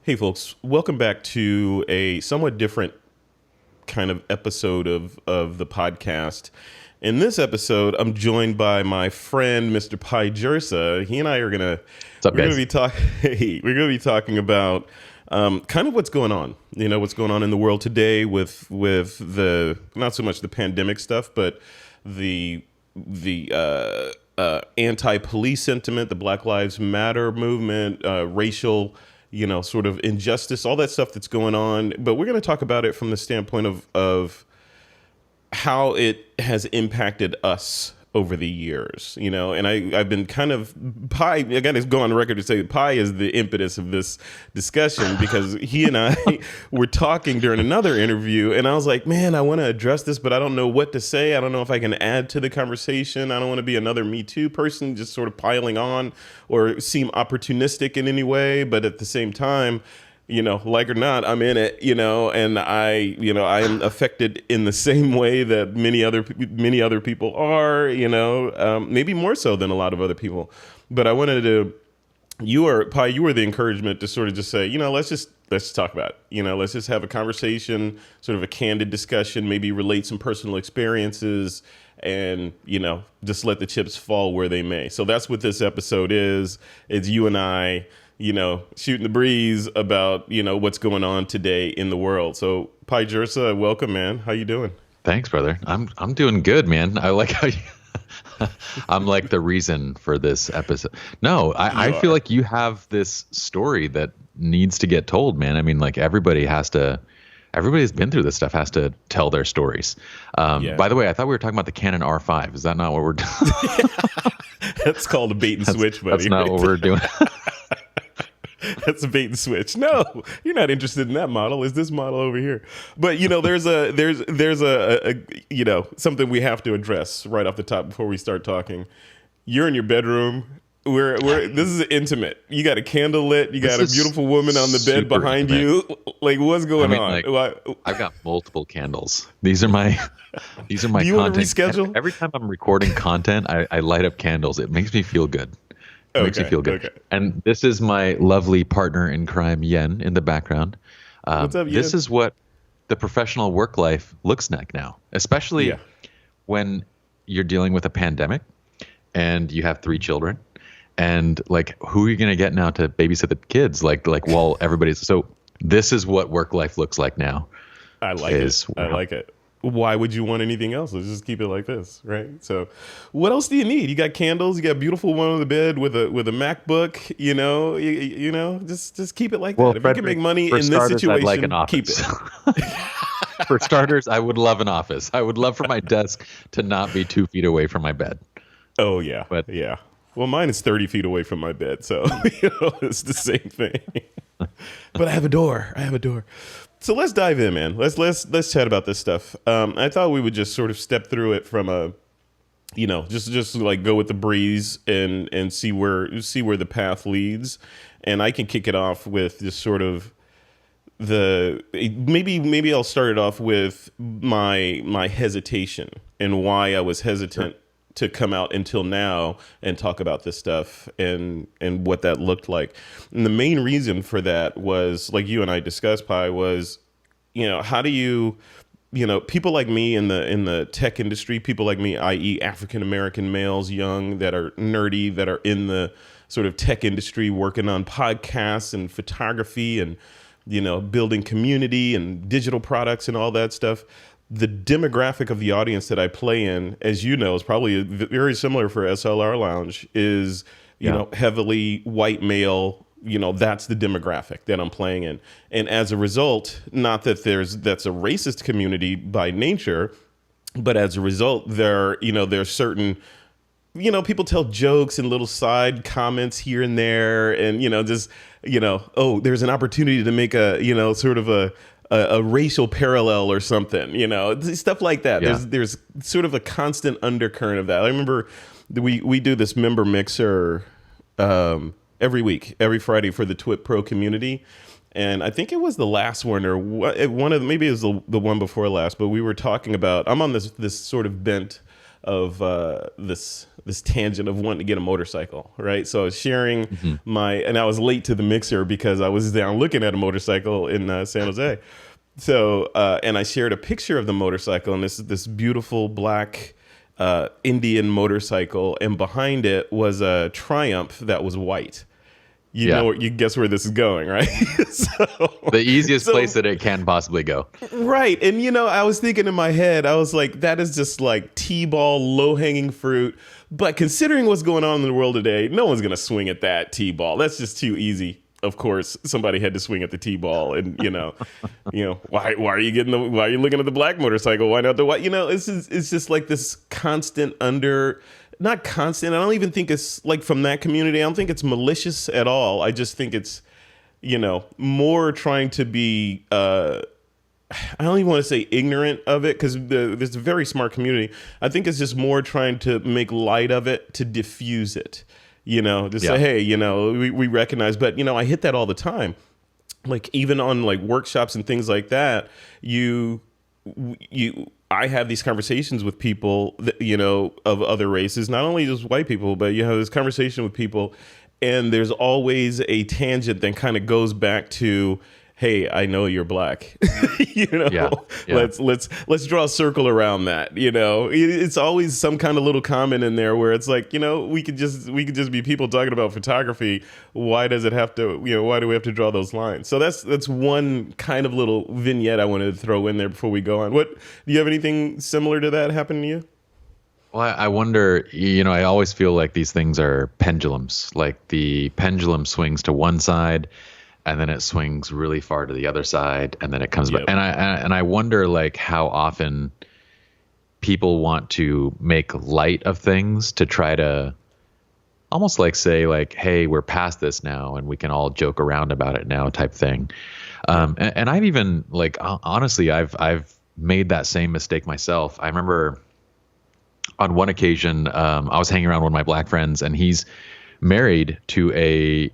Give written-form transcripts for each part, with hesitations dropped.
Hey, folks, welcome back to a somewhat different kind of episode of the podcast. In this episode, I'm joined by my friend, Mr. Pye Jirsa. He and I are gonna we're gonna be talking about kind of what's going on. You know, what's going on in the world today with the not so much the pandemic stuff, but the anti-police sentiment, the Black Lives Matter movement, racial, sort of injustice, all that stuff that's going on. But we're going to talk about it from the standpoint of how it has impacted us over the years, and I've been kind of Pye, I got to go on the record to say that Pye is the impetus of this discussion because he and I were talking during another interview and I was like, man, I want to address this, but I don't know what to say. I don't know if I can add to the conversation. I don't want to be another Me Too person just sort of piling on or seem opportunistic in any way. But at the same time, like or not, I'm in it, and I am affected in the same way that many other people are, maybe more so than a lot of other people. But I wanted to, you were the encouragement to sort of just say, let's talk about it. Let's just have a conversation, sort of a candid discussion, maybe relate some personal experiences and, just let the chips fall where they may. So that's what this episode is. It's you and I, shooting the breeze about, what's going on today in the world. So Pye Jirsa, welcome, man. How you doing? Thanks, brother. I'm doing good, man. I like how you, I'm like the reason for this episode. No, I feel like you have this story that needs to get told, man. I mean, like everybody's been through this stuff, has to tell their stories. By the way, I thought we were talking about the Canon R5. Is that not what we're doing? That's called a bait and switch, buddy. That's not what we're doing. That's a bait and switch. No, you're not interested in that model. Is this model over here? But there's something we have to address right off the top before we start talking. You're in your bedroom. This is intimate. You got a candle lit. You got a beautiful woman on the bed behind you. Like, what's going on? Like, I've got multiple candles. These are my Do you content. Want to reschedule? Every time I'm recording content, I light up candles. It makes me feel good. It makes me feel good. Okay. And this is my lovely partner in crime, Yen, in the background. What's up, Yen? This is what the professional work life looks like now, especially when you're dealing with a pandemic and you have 3 children. And like, who are you going to get now to babysit the kids? Like while everybody's, so this is what work life looks like now. I like it. Why would you want anything else? Let's just keep it like this, right? So what else do you need? You got candles, you got a beautiful one on the bed with a MacBook, just keep it like that. If Frederick, you can make money in this situation, I'd like an office. Keep it. For starters, I would love an office. I would love for my desk to not be 2 feet away from my bed. Oh, yeah. But yeah. Well, mine is 30 feet away from my bed, so it's the same thing. But I have a door. So let's dive in, man. Let's chat about this stuff. I thought we would just sort of step through it from a, just like go with the breeze and see where the path leads. And I can kick it off with just sort of maybe I'll start it off with my hesitation and why I was hesitant to come out until now and talk about this stuff and what that looked like. And the main reason for that was, like you and I discussed, Pye, was, how do you, people like me in the tech industry, people like me, i.e. African-American males, young, that are nerdy, that are in the sort of tech industry, working on podcasts and photography and, building community and digital products and all that stuff. The demographic of the audience that I play in, as you know, is probably very similar for SLR Lounge, is, heavily white male. That's the demographic that I'm playing in. And as a result, not that that's a racist community by nature, but as a result, there's certain, people tell jokes and little side comments here and there. And, there's an opportunity to make a, sort of a racial parallel or something, stuff like that. Yeah. There's sort of a constant undercurrent of that. I remember we do this member mixer every Friday for the Twit Pro community. And I think it was the last one or maybe it was the one before last, but we were talking about, I'm on this sort of bent this tangent of wanting to get a motorcycle, right? So I was sharing and I was late to the mixer because I was down looking at a motorcycle in San Jose. So and I shared a picture of the motorcycle, and this beautiful black Indian motorcycle, and behind it was a Triumph that was white. You know, you guess where this is going, right? The easiest place that it can possibly go. Right. And, I was thinking in my head, I was like, that is just like T-ball, low-hanging fruit. But considering what's going on in the world today, no one's going to swing at that T-ball. That's just too easy. Of course, somebody had to swing at the T-ball, and why are you looking at the black motorcycle? Why not the white? It's just like this constant not constant. I don't even think it's like from that community. I don't think it's malicious at all. I just think it's, more trying to be, I don't even want to say ignorant of it, because there's a very smart community. I think it's just more trying to make light of it, to diffuse it, say, hey, we recognize, but, I hit that all the time. Like even on like workshops and things like that, I have these conversations with people that, of other races, not only just white people, but you have this conversation with people, and there's always a tangent that kind of goes back to, hey, I know you're black. Let's draw a circle around that. It's always some kind of little comment in there where it's like, we could just be people talking about photography. Why does it have to, why do we have to draw those lines? So that's one kind of little vignette I wanted to throw in there before we go on. Do you have anything similar to that happen to you? Well, I wonder, I always feel like these things are pendulums. Like the pendulum swings to one side, and then it swings really far to the other side, and then it comes back. And I wonder like how often people want to make light of things to try to almost like say like, hey, we're past this now and we can all joke around about it now type thing. And I've even like, honestly, I've made that same mistake myself. I remember on one occasion, I was hanging around one of my black friends, and he's married to a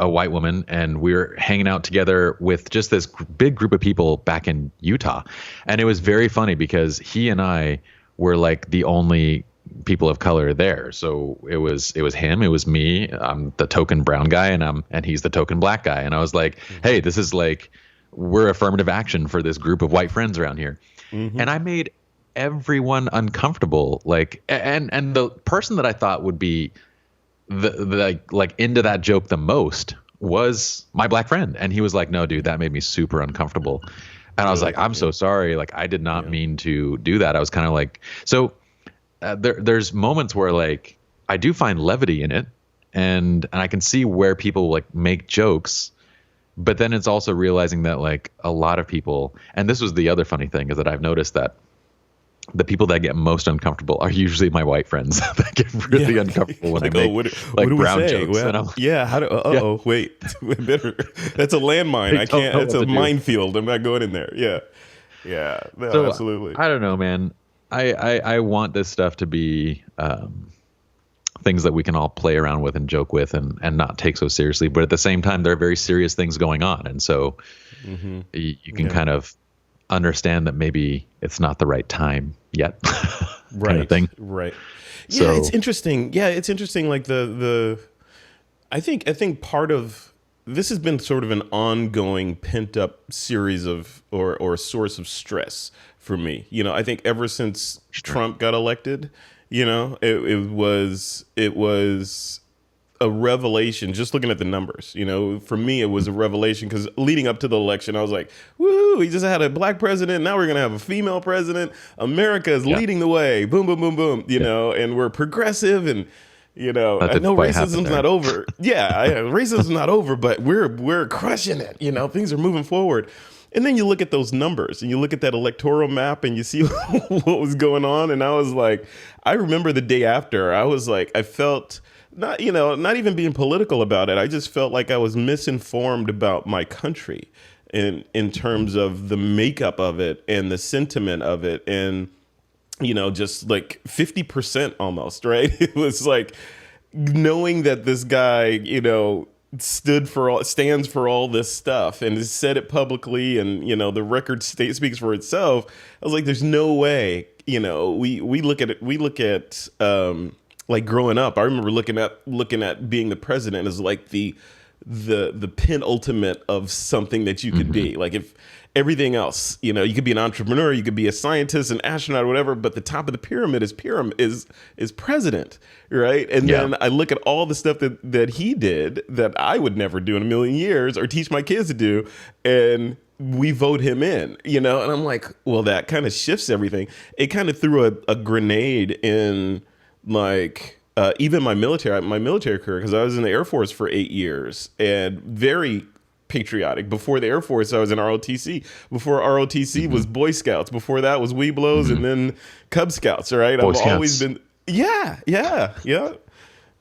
white woman, and we were hanging out together with just this big group of people back in Utah. And it was very funny because he and I were like the only people of color there. So it was him, it was me, I'm the token brown guy, and he's the token black guy. And I was like, hey, this is like, we're affirmative action for this group of white friends around here. And I made everyone uncomfortable. Like, and the person that I thought would be the like into that joke the most was my black friend, and he was like, no dude, that made me super uncomfortable. And I was like, I'm so sorry, like I did not mean to do that. I was kind of like, so there's moments where like I do find levity in it, and I can see where people like make jokes, but then it's also realizing that like a lot of people, and this was the other funny thing, is that I've noticed that the people that get most uncomfortable are usually my white friends that get really uncomfortable when like, I make what do brown we say? jokes. Well, wait, that's a landmine. I can't. It's a minefield. I'm not going in there. Yeah. No, so, absolutely. I don't know, man. I want this stuff to be things that we can all play around with and joke with and not take so seriously. But at the same time, there are very serious things going on, and so you can kind of understand that maybe it's not the right time yet. Right. Kind of thing. Right. Yeah, it's interesting. Like I think part of this has been sort of an ongoing pent up series of or a source of stress for me. I think ever since Trump got elected, it was a revelation, just looking at the numbers. For me, it was a revelation because leading up to the election, I was like, woo, he just had a black president. Now we're going to have a female president. America is leading the way. Boom, boom, boom, boom. And we're progressive, and, I know racism's not over. Racism's not over, but we're crushing it. Things are moving forward. And then you look at those numbers and you look at that electoral map and you see what was going on. And I was like, I remember the day after, I was like, I felt not even being political about it. I just felt like I was misinformed about my country in terms of the makeup of it and the sentiment of it. And, just like 50% almost, right? It was like knowing that this guy, stands for all this stuff and has said it publicly, and the record speaks for itself. I was like, there's no way. We look at it. We look at like growing up. I remember looking at being the president as like the penultimate of something that you could be. Like, if everything else, you could be an entrepreneur, you could be a scientist, an astronaut, or whatever, but the top of the pyramid is president, right? And then I look at all the stuff that he did that I would never do in a million years or teach my kids to do, and we vote him in, and I'm like, well, that kind of shifts everything. It kind of threw a grenade in, like, even my military career, because I was in the Air Force for 8 years and very patriotic. Before the Air Force, I was in ROTC. Before ROTC was Boy Scouts. Before that was Weeblos, and then Cub Scouts. Right? I've always been. Yeah.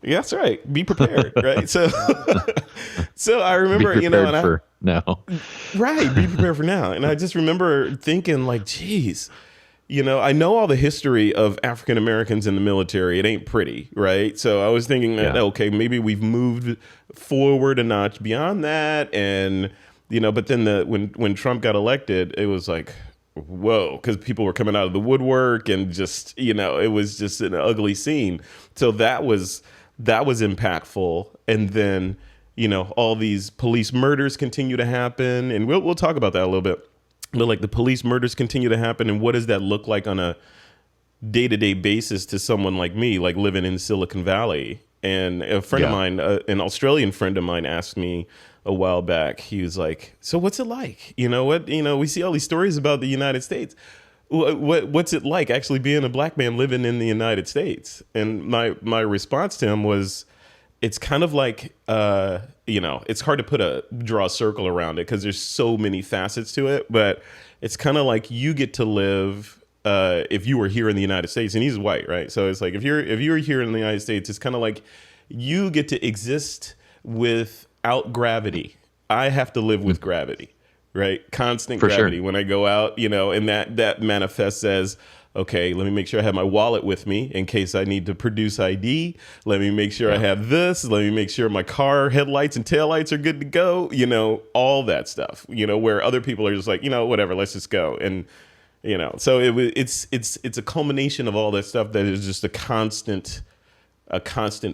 That's right. Be prepared. Right. So I remember, be prepared for now. Right. Be prepared for now. And I just remember thinking, like, geez. I know all the history of African Americans in the military. It ain't pretty, right? So I was thinking that, okay, maybe we've moved forward a notch beyond that. And, but then when Trump got elected, it was like, whoa, because people were coming out of the woodwork and just, it was just an ugly scene. So that was impactful. And then, all these police murders continue to happen. And we'll talk about that a little bit. But like, the police murders continue to happen, and what does that look like on a day-to-day basis to someone like me, like living in Silicon Valley? And a friend of mine, an Australian friend of mine, asked me a while back. He was like, "So what's it like? We see all these stories about the United States. What's it like actually being a black man living in the United States?" And my response to him was, it's kind of like, it's hard to draw a circle around it because there's so many facets to it. But it's kind of like you get to live, if you were here in the United States, and he's white, right? So it's like, if you're here in the United States, it's kind of like you get to exist without gravity. I have to live with gravity, right? Constant gravity when I go out, and that manifests as, okay, let me make sure I have my wallet with me in case I need to produce ID. Let me make sure I have this. Let me make sure my car headlights and taillights are good to go. All that stuff, where other people are just like, whatever, let's just go. And, so it's a culmination of all that stuff that is just a constant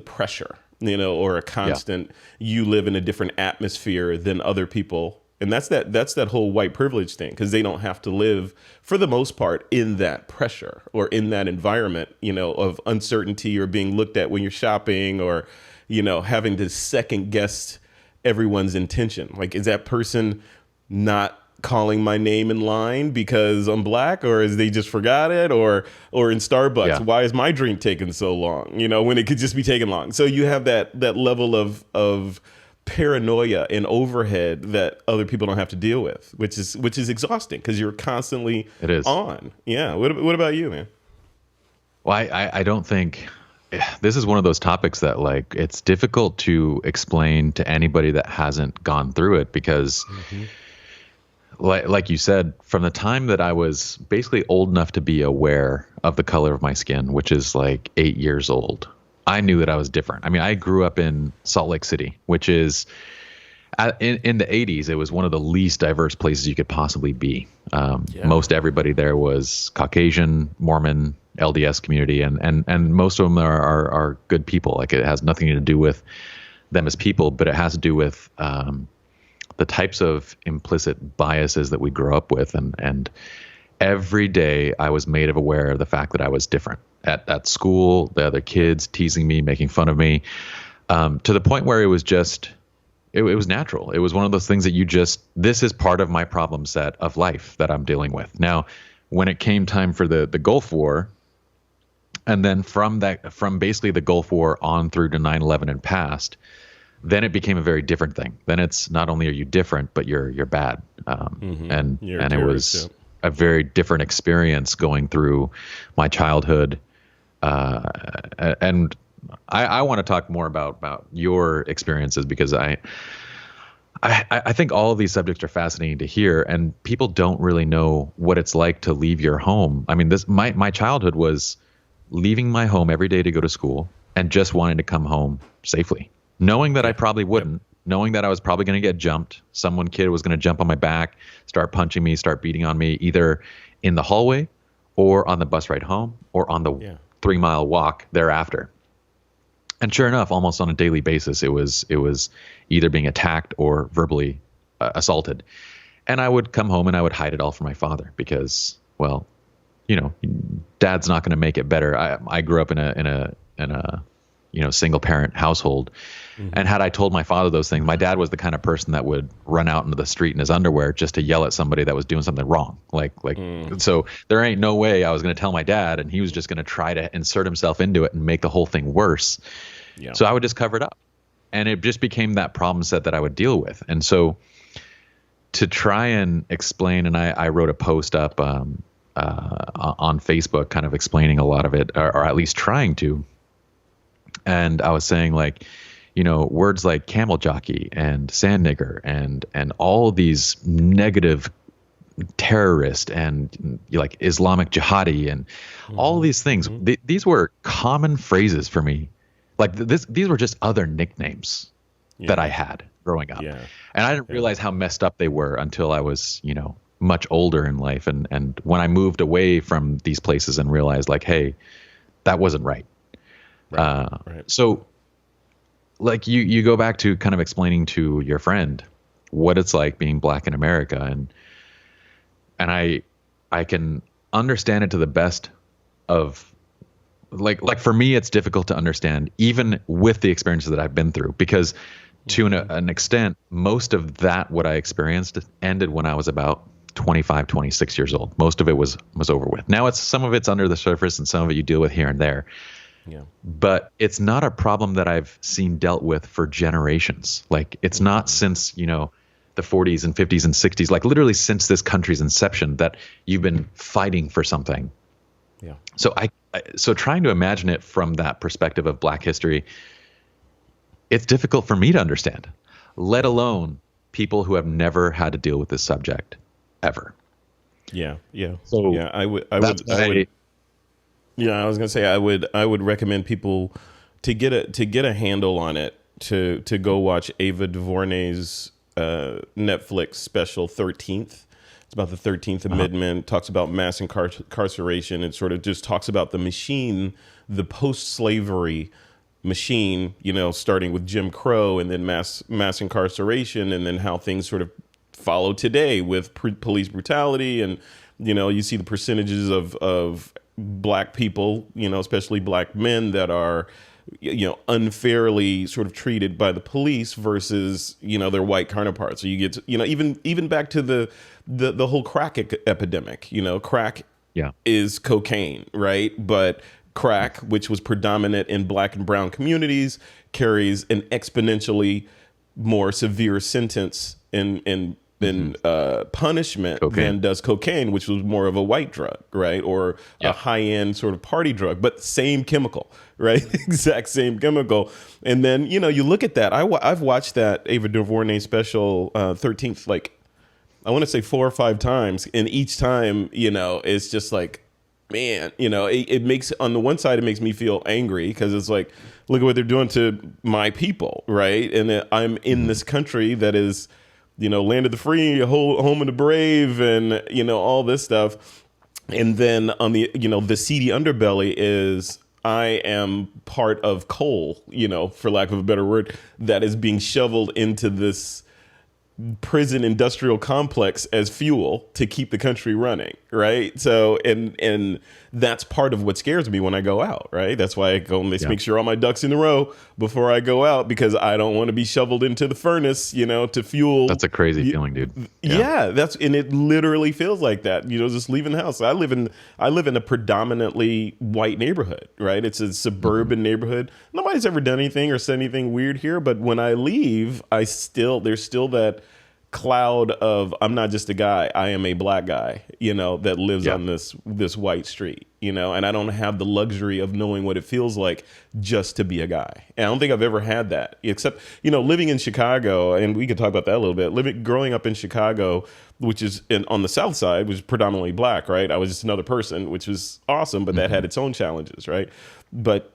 pressure, or a constant, you live in a different atmosphere than other people. And that's that whole white privilege thing, because they don't have to live, for the most part, in that pressure or in that environment, of uncertainty, or being looked at when you're shopping, or, having to second guess everyone's intention. Like, is that person not calling my name in line because I'm black, or is they just forgot it, or in Starbucks, why is my drink taking so long? When it could just be taking long. So you have that level of paranoia and overhead that other people don't have to deal with, which is exhausting because you're constantly on. Yeah. What about you, man? Well, I don't think this is one of those topics that, like, it's difficult to explain to anybody that hasn't gone through it, because like you said, from the time that I was basically old enough to be aware of the color of my skin, which is like 8 years old, I knew that I was different. I mean, I grew up in Salt Lake City, which is in the 80s, it was one of the least diverse places you could possibly be. Most everybody there was Caucasian, Mormon, LDS community, and most of them are good people. Like, it has nothing to do with them as people, but it has to do with the types of implicit biases that we grow up with. And every day I was made aware of the fact that I was different. At school, the other kids teasing me, making fun of me, to the point where it was just, it was natural. It was one of those things that this is part of my problem set of life that I'm dealing with. Now, when it came time for the Gulf War, and then from basically the Gulf War on through to 9/11 and past, then it became a very different thing. Then it's not only are you different, but you're bad. And it was a very different experience going through my childhood. And I want to talk more about your experiences, because I think all of these subjects are fascinating to hear, and people don't really know what it's like to leave your home. I mean, my childhood was leaving my home every day to go to school and just wanting to come home safely, knowing that I probably wouldn't, knowing that I was probably going to get jumped. Kid was going to jump on my back, start punching me, start beating on me, either in the hallway or on the bus ride home or on the 3-mile walk thereafter. And sure enough, almost on a daily basis, it was either being attacked or verbally assaulted. And I would come home and I would hide it all from my father because, well, dad's not going to make it better. I grew up in a single parent household. Mm-hmm. And had I told my father those things, my dad was the kind of person that would run out into the street in his underwear just to yell at somebody that was doing something wrong. So there ain't no way I was going to tell my dad, and he was just going to try to insert himself into it and make the whole thing worse. Yeah. So I would just cover it up, and it just became that problem set that I would deal with. And so to try and explain, and I wrote a post up on Facebook kind of explaining a lot of it, or at least trying to. And I was saying, like, words like camel jockey and sand nigger and all these negative terrorist and like Islamic jihadi and all these things. These were common phrases for me. Like these were just other nicknames that I had growing up. Yeah. And I didn't realize how messed up they were until I was, much older in life. And when I moved away from these places and realized, like, hey, that wasn't right. Right. So like you go back to kind of explaining to your friend what it's like being black in America. And I can understand it to the best of like for me, it's difficult to understand even with the experiences that I've been through, because to an extent, most of that, what I experienced ended when I was about 25, 26 years old. Most of it was over with. Now some of it's under the surface and some of it you deal with here and there. Yeah. But it's not a problem that I've seen dealt with for generations. Like it's not since, the 40s and 50s and 60s, like literally since this country's inception that you've been fighting for something. Yeah. So trying to imagine it from that perspective of Black history, it's difficult for me to understand, let alone people who have never had to deal with this subject ever. Yeah. Yeah. So yeah, I would. Yeah, I was gonna say I would recommend people to get a handle on it to go watch Ava DuVernay's Netflix special 13th. It's about the 13th Amendment. Talks about mass incarceration, and sort of just talks about the machine, the post-slavery machine. Starting with Jim Crow and then mass incarceration, and then how things sort of follow today with police brutality, and you see the percentages of Black people, especially Black men that are, unfairly sort of treated by the police versus, their white counterparts. So you get, even back to the whole crack epidemic, crack is cocaine, right? But crack, which was predominant in Black and brown communities, carries an exponentially more severe sentence in punishment than does cocaine, which was more of a white drug, right? Or a high-end sort of party drug, but same chemical, right? Exact same chemical. And then, you look at that. I've watched that Ava DuVernay special 13th, like, I want to say 4 or 5 times. And each time, it's just like, man, it makes, on the one side, it makes me feel angry because it's like, look at what they're doing to my people, right? And I'm in this country that is, land of the free, home of the brave, and, all this stuff. And then on the, the seedy underbelly is I am part of coal, for lack of a better word, that is being shoveled into this prison industrial complex as fuel to keep the country running, right? So, and that's part of what scares me when I go out, right? That's why I go and make sure all my ducks in a row before I go out, because I don't want to be shoveled into the furnace, to fuel. That's a crazy feeling, dude. Yeah, and it literally feels like that, just leaving the house. I live in a predominantly white neighborhood, right? It's a suburban neighborhood. Nobody's ever done anything or said anything weird here, but when I leave, there's still that cloud of, I'm not just a guy, I am a Black guy, that lives on this white street, and I don't have the luxury of knowing what it feels like just to be a guy. And I don't think I've ever had that, except, living in Chicago, and we could talk about that a little bit. Growing up in Chicago, which is on the South Side, was predominantly Black, right? I was just another person, which was awesome, but that had its own challenges, right? But,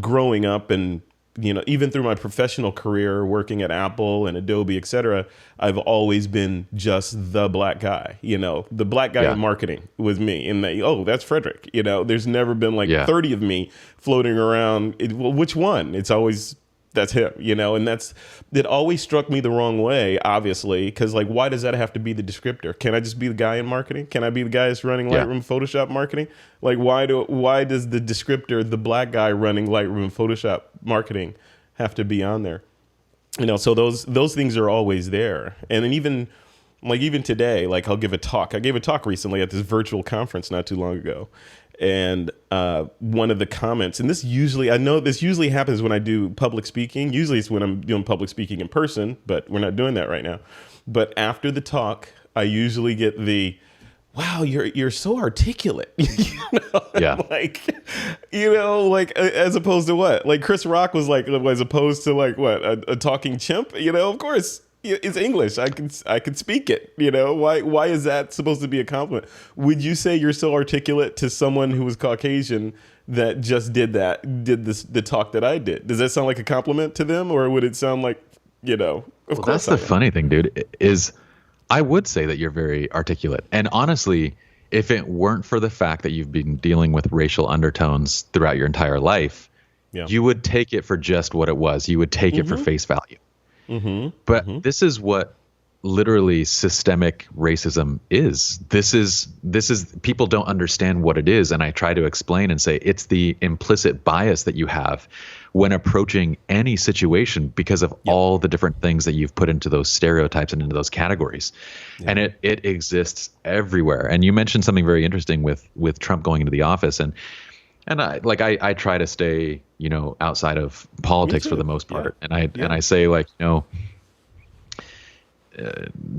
growing up and even through my professional career working at Apple and Adobe, et cetera, I've always been just the black guy. The black guy in marketing was me. And that's Frederick. There's never been like 30 of me floating around. Well, which one? It's always that's him. And it always struck me the wrong way, obviously, because like, why does that have to be the descriptor? Can I just be the guy in marketing? Can I be the guy that's running Lightroom, Photoshop marketing? Like, why does the descriptor, the black guy running Lightroom, Photoshop marketing, have to be on there? So those things are always there. And then even today, like I'll give a talk. I gave a talk recently at this virtual conference not too long ago. And one of the comments, and this usually happens when I do public speaking. Usually it's when I'm doing public speaking in person, but we're not doing that right now. But after the talk, I usually get the, wow, you're so articulate. Like as opposed to what? Like Chris Rock was like, as opposed to like what, a talking chimp? Of course. It's English. I can speak it. Why is that supposed to be a compliment? Would you say you're so articulate to someone who was Caucasian that just did the talk that I did? Does that sound like a compliment to them, or would it sound like, of course? That's the funny thing, dude, is I would say that you're very articulate. And honestly, if it weren't for the fact that you've been dealing with racial undertones throughout your entire life, you would take it for just what it was. You would take it for face value. But this is what literally systemic racism is. This is people don't understand what it is. And I try to explain and say it's the implicit bias that you have when approaching any situation because of all the different things that you've put into those stereotypes and into those categories. And it exists everywhere. And you mentioned something very interesting with Trump going into the office, and I try to stay, outside of politics for the most part. And I say, like,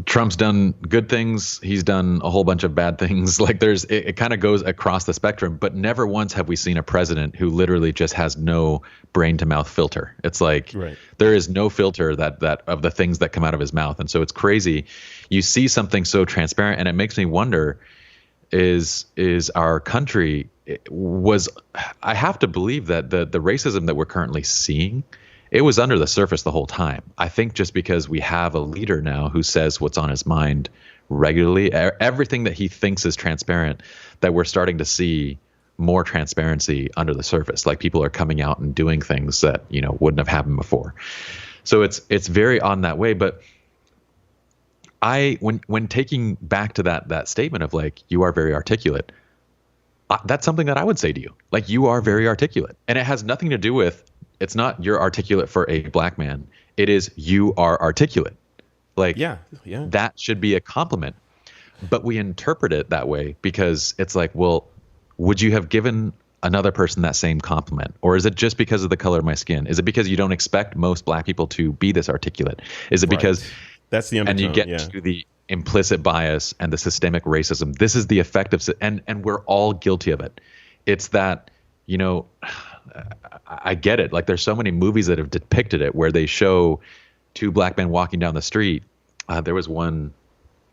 Trump's done good things. He's done a whole bunch of bad things. Like it kind of goes across the spectrum, but never once have we seen a president who literally just has no brain to mouth filter. It's like there is no filter that of the things that come out of his mouth. And so it's crazy. You see something so transparent, and it makes me wonder, is our country I have to believe that the racism that we're currently seeing, it was under the surface the whole time. I think just because we have a leader now who says what's on his mind regularly, everything that he thinks is transparent, that we're starting to see more transparency under the surface. Like people are coming out and doing things that, wouldn't have happened before. So it's very on that way. But when taking back to that statement of like, you are very articulate, that's something that I would say to you. Like, you are very articulate, and it has nothing to do with, it's not you're articulate for a black man. It is you are articulate. Like, that should be a compliment, but we interpret it that way because it's like, well, would you have given another person that same compliment? Or is it just because of the color of my skin? Is it because you don't expect most black people to be this articulate? Is it because that's the undertone, and you get to the implicit bias and the systemic racism? This is the effect of, and we're all guilty of it. It's that, I get it. Like, there's so many movies that have depicted it where they show two black men walking down the street. There was one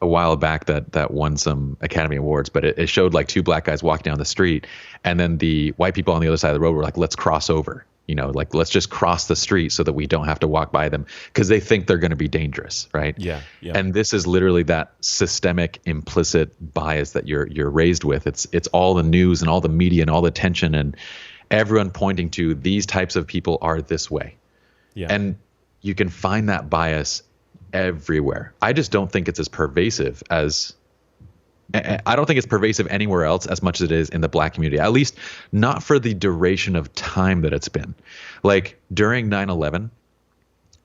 a while back that won some Academy Awards, but it showed like two black guys walking down the street, and then the white people on the other side of the road were like, let's cross over. Like, let's just cross the street so that we don't have to walk by them because they think they're going to be dangerous, right? Yeah. And this is literally that systemic implicit bias that you're raised with. It's all the news and all the media and all the attention and everyone pointing to these types of people are this way. Yeah. And you can find that bias everywhere. I just don't think it's as pervasive as I don't think it's pervasive anywhere else as much as it is in the black community, at least not for the duration of time that it's been. Like during 9/11,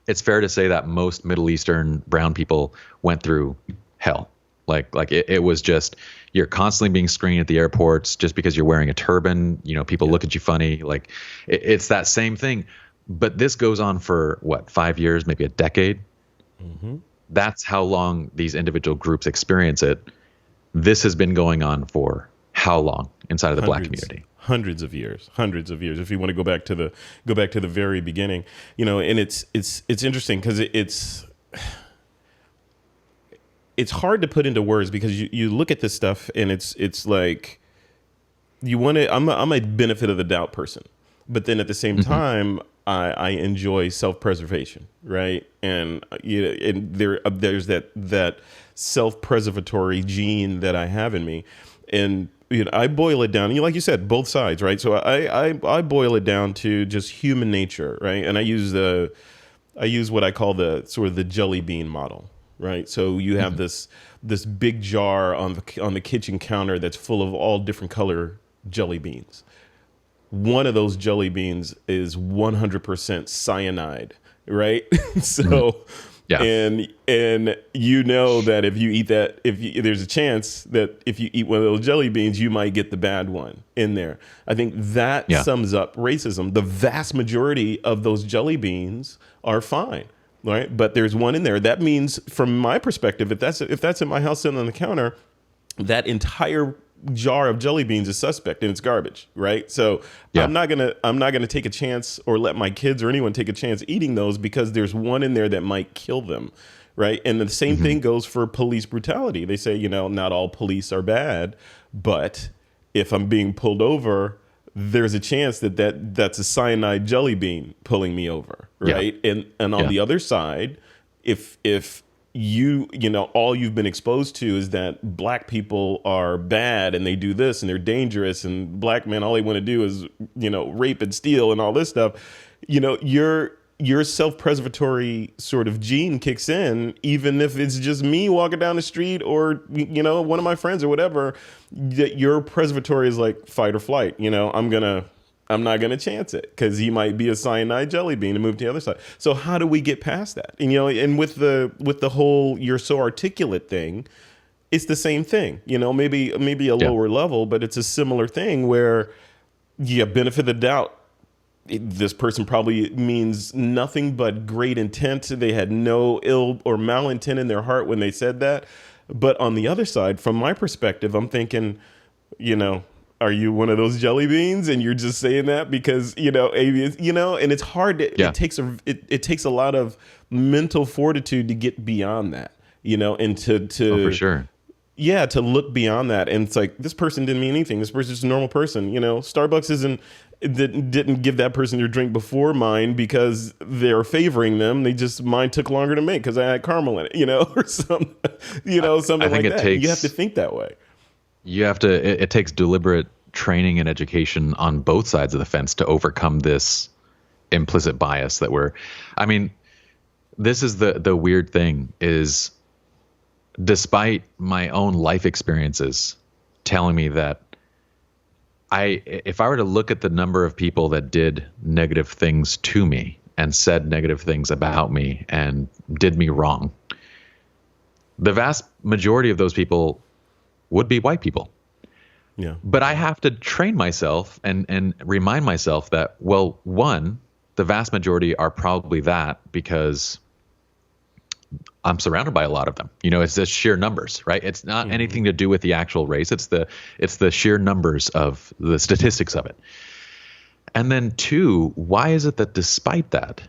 it's fair to say that most Middle Eastern brown people went through hell. Like it was just, you're constantly being screened at the airports just because you're wearing a turban. People look at you funny. Like it's that same thing. But this goes on for 5 years, maybe a decade. Mm-hmm. That's how long these individual groups experience it. This has been going on for how long inside of the black community? Hundreds of years. If you want to go back to the very beginning, and it's interesting because it's hard to put into words because you look at this stuff and it's like you want to. I'm a benefit of the doubt person, but then at the same time, I enjoy self-preservation, right? And and there's that self-preservatory gene that I have in me, and I boil it down. Like you said, both sides, right? So I boil it down to just human nature, right? And I use what I call the sort of the jelly bean model, right? So you have this big jar on the kitchen counter that's full of all different color jelly beans. One of those jelly beans is 100% cyanide, right? So, Yeah. and that if you eat that, there's a chance that if you eat one of those jelly beans, you might get the bad one in there. I think that sums up racism. The vast majority of those jelly beans are fine, right? But there's one in there. That means, from my perspective, if that's in my house sitting on the counter, that entire jar of jelly beans is suspect and it's garbage, right? So I'm not gonna take a chance or let my kids or anyone take a chance eating those because there's one in there that might kill them, right? And the same thing goes for police brutality. They say, not all police are bad, but if I'm being pulled over, there's a chance that's a cyanide jelly bean pulling me over, right? And on the other side, if all you've been exposed to is that black people are bad and they do this and they're dangerous, and black men, all they want to do is, rape and steal and all this stuff, your self-preservatory sort of gene kicks in, even if it's just me walking down the street or, one of my friends or whatever, that your preservatory is like fight or flight. I'm not going to chance it because he might be a cyanide jelly bean and move to the other side. So how do we get past that? And with the whole "you're so articulate" thing, it's the same thing. Maybe a lower level, but it's a similar thing where, benefit of the doubt. This person probably means nothing but great intent. They had no ill or malintent in their heart when they said that. But on the other side, from my perspective, I'm thinking, are you one of those jelly beans and you're just saying that because, and it's hard to, it takes a lot of mental fortitude to get beyond that, and to for sure. Yeah, to look beyond that. And it's like, this person didn't mean anything. This person's just a normal person. Starbucks didn't give that person their drink before mine because they're favoring them. Mine took longer to make because I had caramel in it, or something, something like that. You have to think that way. You have to, it takes deliberate training and education on both sides of the fence to overcome this implicit bias this is the weird thing is, despite my own life experiences telling me that if I were to look at the number of people that did negative things to me and said negative things about me and did me wrong, the vast majority of those people would be white people. Yeah. But I have to train myself and remind myself that, well, one, the vast majority are probably that because I'm surrounded by a lot of them. It's just sheer numbers, right? It's not anything to do with the actual race. It's the sheer numbers of the statistics of it. And then two, why is it that despite that,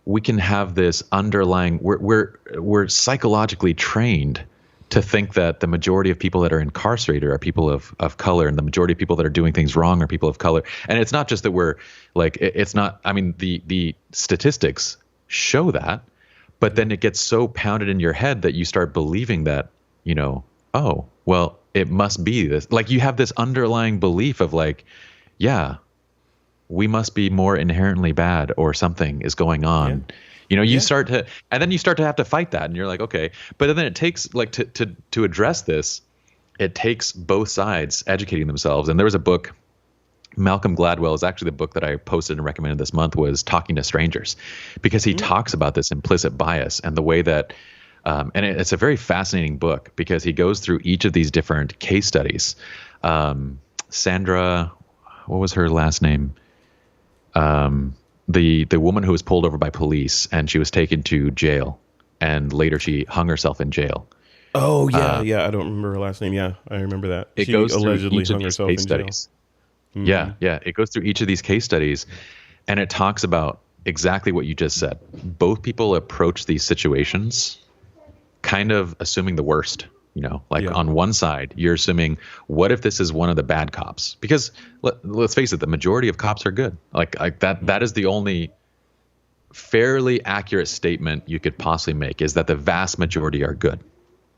we can have this underlying, we're psychologically trained to think that the majority of people that are incarcerated are people of color, and the majority of people that are doing things wrong are people of color. And it's not just that we're like, it's not, the statistics show that, but then it gets so pounded in your head that you start believing that, oh, well, it must be this. Like, you have this underlying belief of like, yeah, we must be more inherently bad or something is going on. Yeah. You start to, and then you start to have to fight that, and you're like, okay. But then it takes like to address this, it takes both sides educating themselves. And there was a book, Malcolm Gladwell is actually the book that I posted and recommended this month, was Talking to Strangers, because he talks about this implicit bias and the way that, and it's a very fascinating book because he goes through each of these different case studies. Sandra, what was her last name? The woman who was pulled over by police and she was taken to jail, and later she hung herself in jail. Oh yeah, I don't remember her last name. Yeah, I remember that. She allegedly hung herself in jail. Yeah, it goes through each of these case studies, and it talks about exactly what you just said. Both people approach these situations kind of assuming the worst. On one side, you're assuming, what if this is one of the bad cops? Because let's face it, the majority of cops are good. Like that is the only fairly accurate statement you could possibly make is that the vast majority are good.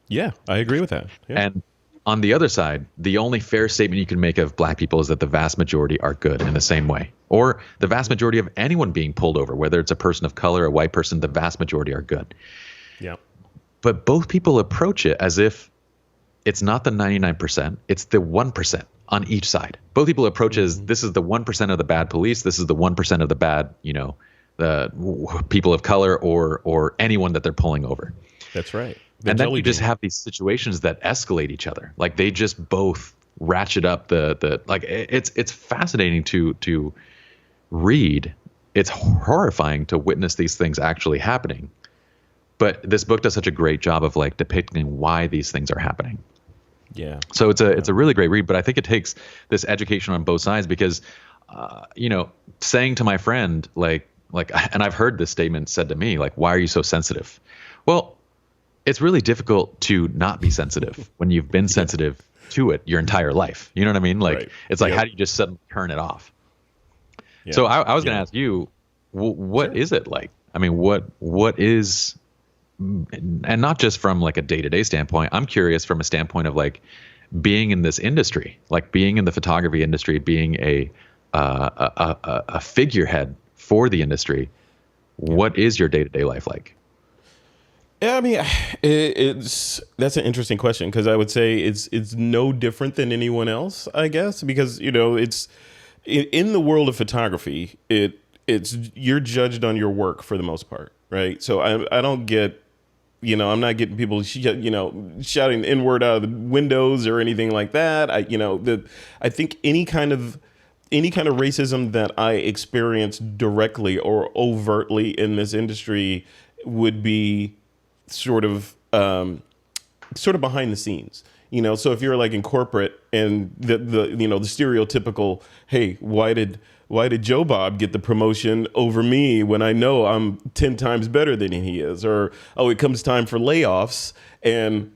Yeah, I agree with that. Yeah. And on the other side, the only fair statement you can make of black people is that the vast majority are good in the same way. Or the vast majority of anyone being pulled over, whether it's a person of color, a white person, the vast majority are good. Yeah. But both people approach it as if it's not the 99%, it's the 1% on each side. Both people approach it as this is the 1% of the bad police, this is the 1% of the bad, the people of color or anyone that they're pulling over. That's right. And then you just have these situations that escalate each other. Like they just both ratchet up the like it's fascinating to read. It's horrifying to witness these things actually happening. But this book does such a great job of like depicting why these things are happening. Yeah. So it's a really great read, but I think it takes this education on both sides because saying to my friend like and I've heard this statement said to me like, why are you so sensitive? Well, it's really difficult to not be sensitive when you've been sensitive to it your entire life. You know what I mean? Like, It's like, how do you just suddenly turn it off? Yeah. So I was going to ask you, what is it like? I mean, what is, and not just from like a day-to-day standpoint, I'm curious from a standpoint of like being in this industry, like being in the photography industry, being a figurehead for the industry. What is your day-to-day life like? Yeah, I mean, that's an interesting question because I would say it's no different than anyone else, I guess, because it's in the world of photography, it's you're judged on your work for the most part, right? So I don't get, I'm not getting people shouting the N-word out of the windows or anything like that. I think any kind of racism that I experience directly or overtly in this industry would be sort of behind the scenes, so if you're like in corporate and the stereotypical, hey, why did Joe Bob get the promotion over me when I know I'm 10 times better than he is? Or, oh, it comes time for layoffs and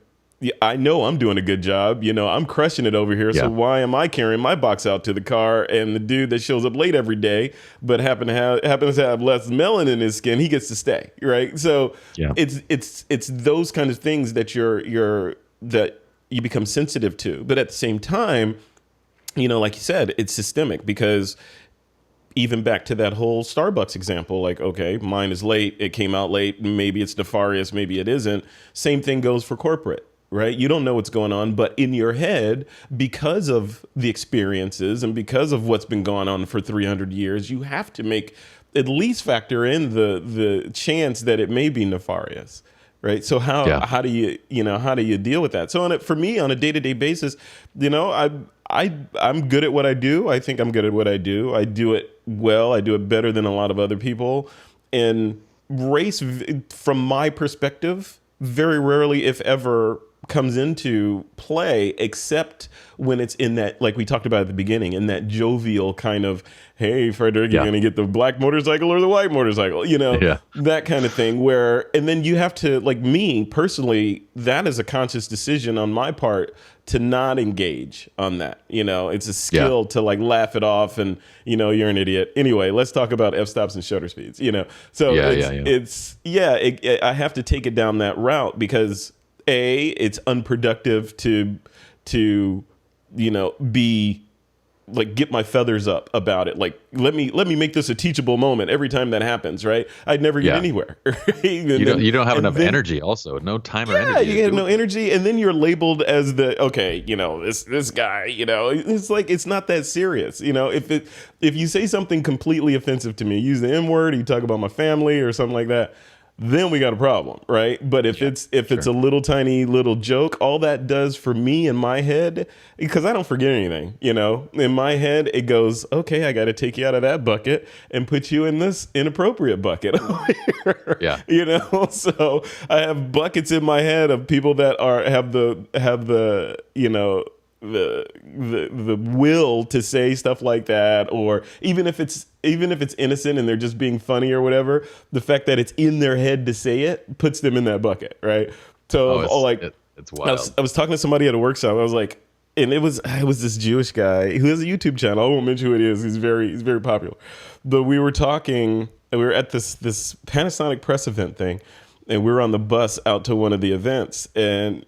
I know I'm doing a good job. I'm crushing it over here. Yeah. So why am I carrying my box out to the car? And the dude that shows up late every day, but happens to have less melanin in his skin, he gets to stay, right? So it's those kind of things that that you become sensitive to. But at the same time, like you said, it's systemic because even back to that whole Starbucks example, like, okay, mine is late. It came out late. Maybe it's nefarious. Maybe it isn't. Same thing goes for corporate. Right? You don't know what's going on, but in your head, because of the experiences and because of what's been going on for 300 years, you have to at least factor in the chance that it may be nefarious. Right. So how do you deal with that? So for me, on a day-to-day basis, I'm good at what I do. I think I'm good at what I do. I do it well. I do it better than a lot of other people. And race, from my perspective, very rarely, if ever, comes into play, except when it's in that, like we talked about at the beginning, in that jovial kind of, hey, Frederick, you're going to get the black motorcycle or the white motorcycle, that kind of thing and then you have to, like me personally, that is a conscious decision on my part to not engage on that. It's a skill to like laugh it off and, you're an idiot. Anyway, let's talk about f-stops and shutter speeds, So I have to take it down that route because it's unproductive to be like, get my feathers up about it. Like, let me make this a teachable moment every time that happens, right? I'd never get anywhere. Right? You don't have enough energy also. No time or energy. You have no energy. And then you're labeled as this guy, it's like, it's not that serious. If you say something completely offensive to me, use the M-word, you talk about my family or something like that, then we got a problem, right? But if it's a little tiny little joke, all that does for me in my head, because I don't forget anything, in my head, it goes, okay, I got to take you out of that bucket and put you in this inappropriate bucket. So I have buckets in my head of people that have the will to say stuff like that, or even if it's innocent and they're just being funny or whatever, the fact that it's in their head to say it puts them in that bucket, right? So it's wild. I was talking to somebody at a workshop. I was like, and it was this Jewish guy who has a YouTube channel. I won't mention who it is. He's very popular. But we were talking, we were at this Panasonic press event thing, and we were on the bus out to one of the events, and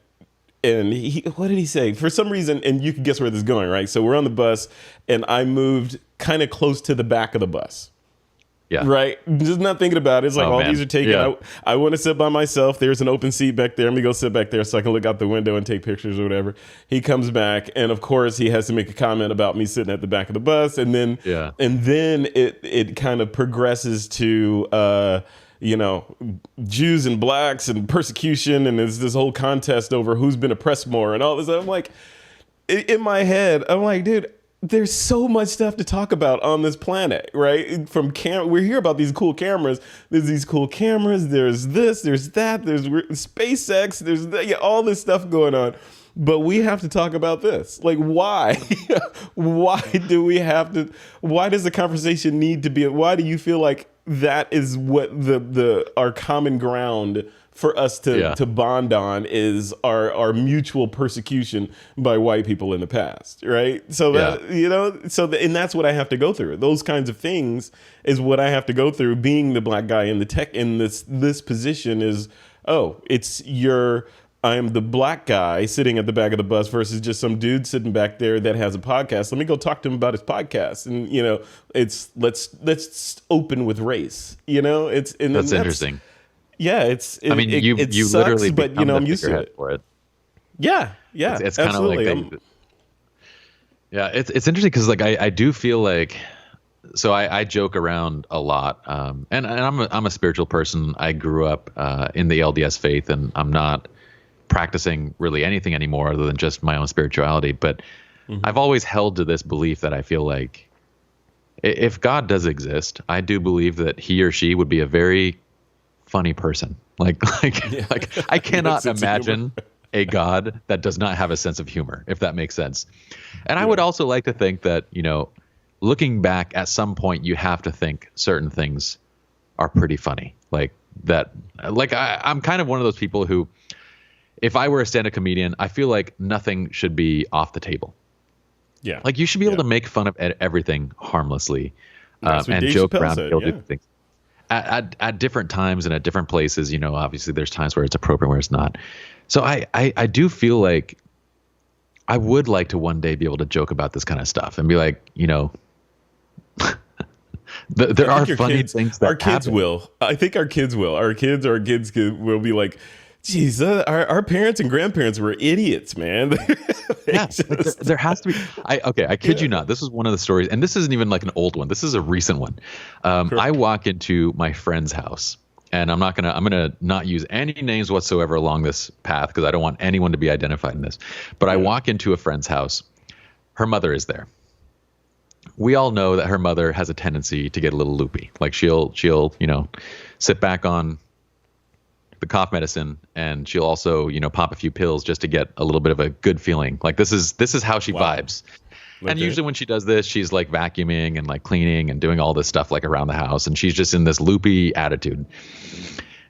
he, what did he say? For some reason, and you can guess where this is going, right? So we're on the bus, and I moved kind of close to the back of the bus. Yeah. Right. Just not thinking about it. It's like, all these are taken. Yeah. I want to sit by myself. There's an open seat back there. Let me go sit back there so I can look out the window and take pictures or whatever. He comes back, and of course he has to make a comment about me sitting at the back of the bus. And then it kind of progresses to Jews and blacks and persecution, and there's this whole contest over who's been oppressed more and all this. I'm like, in my head, I'm like, dude, there's so much stuff to talk about on this planet, right? We hear about these cool cameras. There's these cool cameras. There's this, there's that, there's SpaceX, there's all this stuff going on. But we have to talk about this. Like, why? Why do we have to? Why does the conversation need to be? Why do you feel like that is what our common ground for us to bond on is our mutual persecution by white people in the past, right? So and that's what I have to go through. Those kinds of things is what I have to go through. Being the black guy in the tech in this position is, I am the black guy sitting at the back of the bus versus just some dude sitting back there that has a podcast. Let me go talk to him about his podcast. And it's let's open with race. That's interesting. Yeah, you sucks, literally, but I'm used to it. For it. Yeah, It's kind of like it's interesting because like I do feel like, so I joke around a lot, and I'm a spiritual person. I grew up in the LDS faith, and I'm not practicing really anything anymore other than just my own spirituality. But I've always held to this belief that I feel like if God does exist, I do believe that he or she would be a very funny person. Like I cannot imagine a God that does not have a sense of humor, if that makes sense. And I would also like to think that, looking back at some point, you have to think certain things are pretty funny. Like that, like I'm kind of one of those people who, if I were a stand-up comedian, I feel like nothing should be off the table. Yeah. Like you should be able to make fun of everything harmlessly, and joke around things. At different times and at different places, obviously there's times where it's appropriate, where it's not. So I do feel like I would like to one day be able to joke about this kind of stuff and be like, there are funny things that our kids happen. will. I think our kids will. Our kids will be like, geez, our parents and grandparents were idiots, man. There has to be. I kid you not. This is one of the stories, and this isn't even like an old one. This is a recent one. I walk into my friend's house, and I'm gonna not use any names whatsoever along this path because I don't want anyone to be identified in this. But I walk into a friend's house. Her mother is there. We all know that her mother has a tendency to get a little loopy. Like she'll sit back on the cough medicine, and she'll also pop a few pills just to get a little bit of a good feeling. Like this is how she vibes. Okay. And usually when she does this, she's like vacuuming and like cleaning and doing all this stuff like around the house, and she's just in this loopy attitude.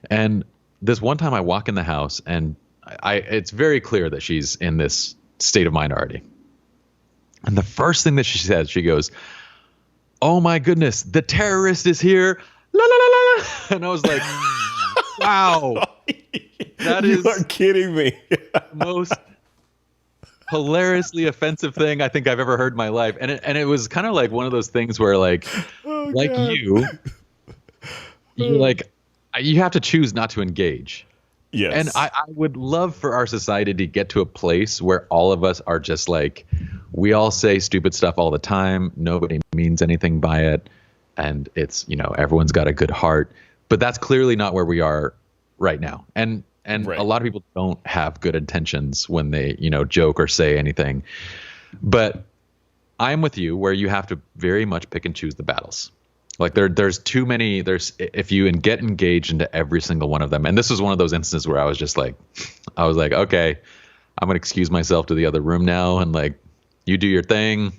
And this one time I walk in the house, and it's very clear that she's in this state of mind already. And the first thing that she says, she goes, "Oh my goodness, the terrorist is here. La la la la la." And I was like, wow, that is, you are kidding me. The most hilariously offensive thing I think I've ever heard in my life. And it was kind of like one of those things where like you like, you have to choose not to engage. Yes. And I would love for our society to get to a place where all of us are just like, we all say stupid stuff all the time. Nobody means anything by it. And it's, everyone's got a good heart. But that's clearly not where we are right now. And right. A lot of people don't have good intentions when they, joke or say anything. But I'm with you where you have to very much pick and choose the battles. Like there's too many. If you get engaged into every single one of them. And this was one of those instances where I was like, okay, I'm going to excuse myself to the other room now. And like, you do your thing.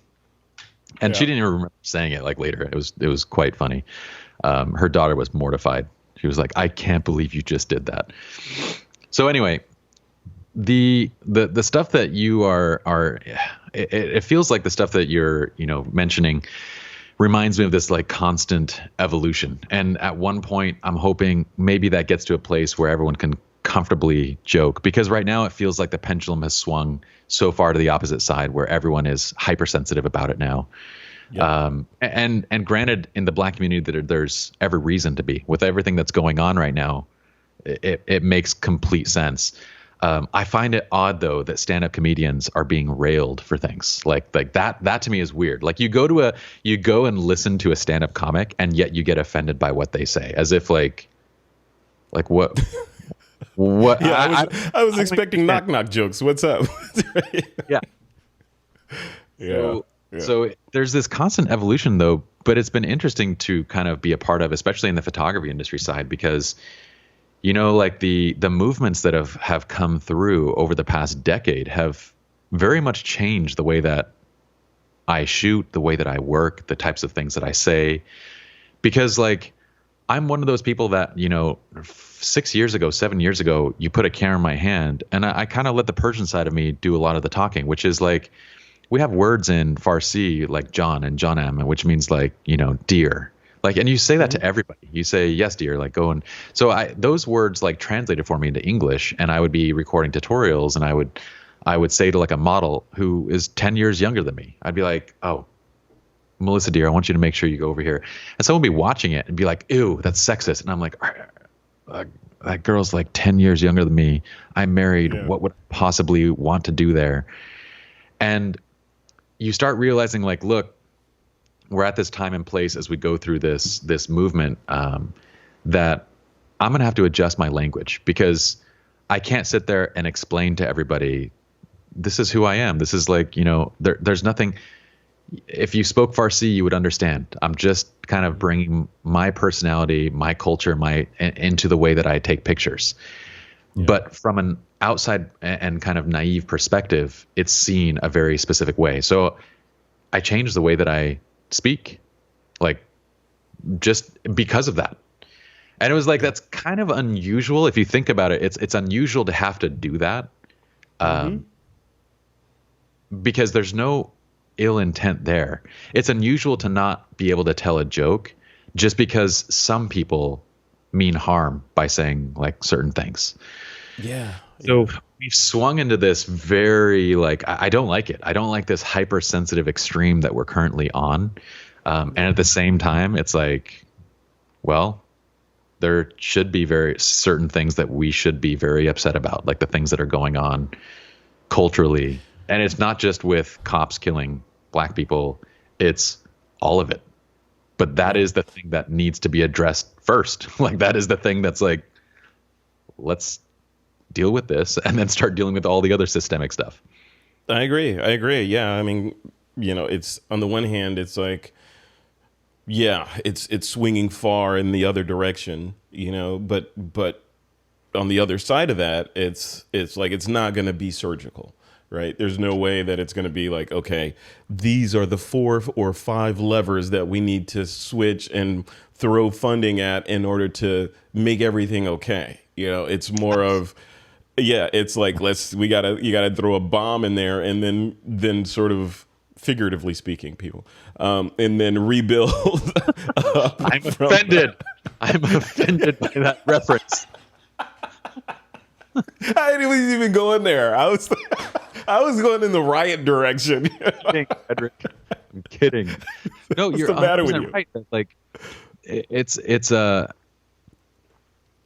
And she didn't even remember saying it like later. It was quite funny. Her daughter was mortified. She was like, "I can't believe you just did that." So anyway, the stuff that you are it feels like the stuff that you're mentioning reminds me of this like constant evolution. And at one point, I'm hoping maybe that gets to a place where everyone can comfortably joke, because right now it feels like the pendulum has swung so far to the opposite side where everyone is hypersensitive about it now. Yep. And granted, in the Black community, there's every reason to be. With everything that's going on right now, it makes complete sense. I find it odd though that stand-up comedians are being railed for things like that. That to me is weird. Like you go and listen to a stand-up comic, and yet you get offended by what they say, as if like what. What? Yeah, I was expecting knock jokes. What's up? Yeah. So there's this constant evolution though, but it's been interesting to kind of be a part of, especially in the photography industry side, because like the movements that have come through over the past decade have very much changed the way that I shoot, the way that I work, the types of things that I say, because like I'm one of those people that, 7 years ago, you put a camera in my hand and I kind of let the Persian side of me do a lot of the talking, which is like, we have words in Farsi like John and Janam, which means like, dear. Like, and you say that to everybody. You say, yes, dear, like go and so those words like translated for me into English, and I would be recording tutorials, and I would say to like a model who is 10 years younger than me, I'd be like, oh, Melissa, dear, I want you to make sure you go over here. And someone would be watching it and be like, ew, that's sexist. And I'm like, that girl's like 10 years younger than me. I'm married. Yeah. What would I possibly want to do there? And you start realizing like, look, we're at this time and place as we go through this movement that I'm going to have to adjust my language, because I can't sit there and explain to everybody, this is who I am. This is like, there's nothing. If you spoke Farsi, you would understand. I'm just kind of bringing my personality, my culture, into the way that I take pictures. Yeah. But from an outside and kind of naive perspective, it's seen a very specific way. So I changed the way that I speak, like just because of that. And it was like, that's kind of unusual. If you think about it, it's unusual to have to do that. Because there's no ill intent there. It's unusual to not be able to tell a joke just because some people mean harm by saying like certain things. Yeah. So we've swung into this very like, I don't like it. I don't like this hypersensitive extreme that we're currently on. And at the same time, it's like, well, there should be very certain things that we should be very upset about, like the things that are going on culturally. And it's not just with cops killing Black people, it's all of it. But that is the thing that needs to be addressed first. Like that is the thing that's like, let's deal with this and then start dealing with all the other systemic stuff. I agree. Yeah. I mean, it's on the one hand, it's like, yeah, it's swinging far in the other direction, but on the other side of that, it's like, it's not going to be surgical. Right. There's no way that it's going to be like, OK, these are the 4 or 5 levers that we need to switch and throw funding at in order to make everything OK. It's more of, yeah, it's like you got to throw a bomb in there and then sort of figuratively speaking, people, and then rebuild. I'm offended by that reference. I didn't even go in there. I was going in the riot direction. Frederick. I'm kidding. No, What's you're the matter with you? Right. Like it's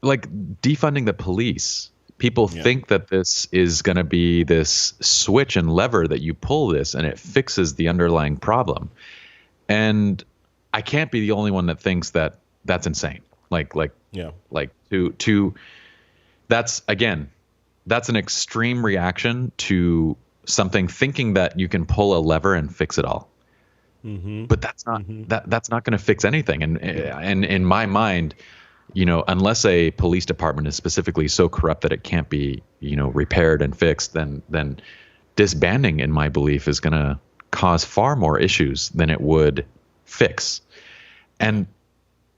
like defunding the police. People think that this is going to be this switch and lever that you pull this and it fixes the underlying problem. And I can't be the only one that thinks that that's insane. That's an extreme reaction to something, thinking that you can pull a lever and fix it all. Mm-hmm. But that's not that's not going to fix anything. And in my mind, unless a police department is specifically so corrupt that it can't be, repaired and fixed, then disbanding, in my belief, is going to cause far more issues than it would fix. And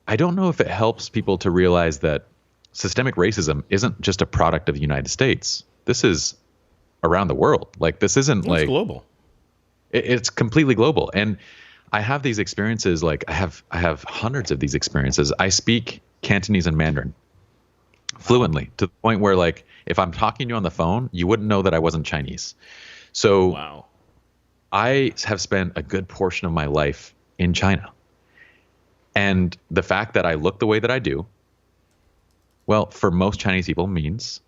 I don't know if it helps people to realize that systemic racism isn't just a product of the United States. This is around the world. Like this isn't it's global. It's completely global. And I have these experiences. Like I have hundreds of these experiences. I speak Cantonese and Mandarin fluently to the point where, like, if I'm talking to you on the phone, you wouldn't know that I wasn't Chinese. So Wow. I have spent a good portion of my life in China. And the fact that I look the way that I do, well, for most Chinese people means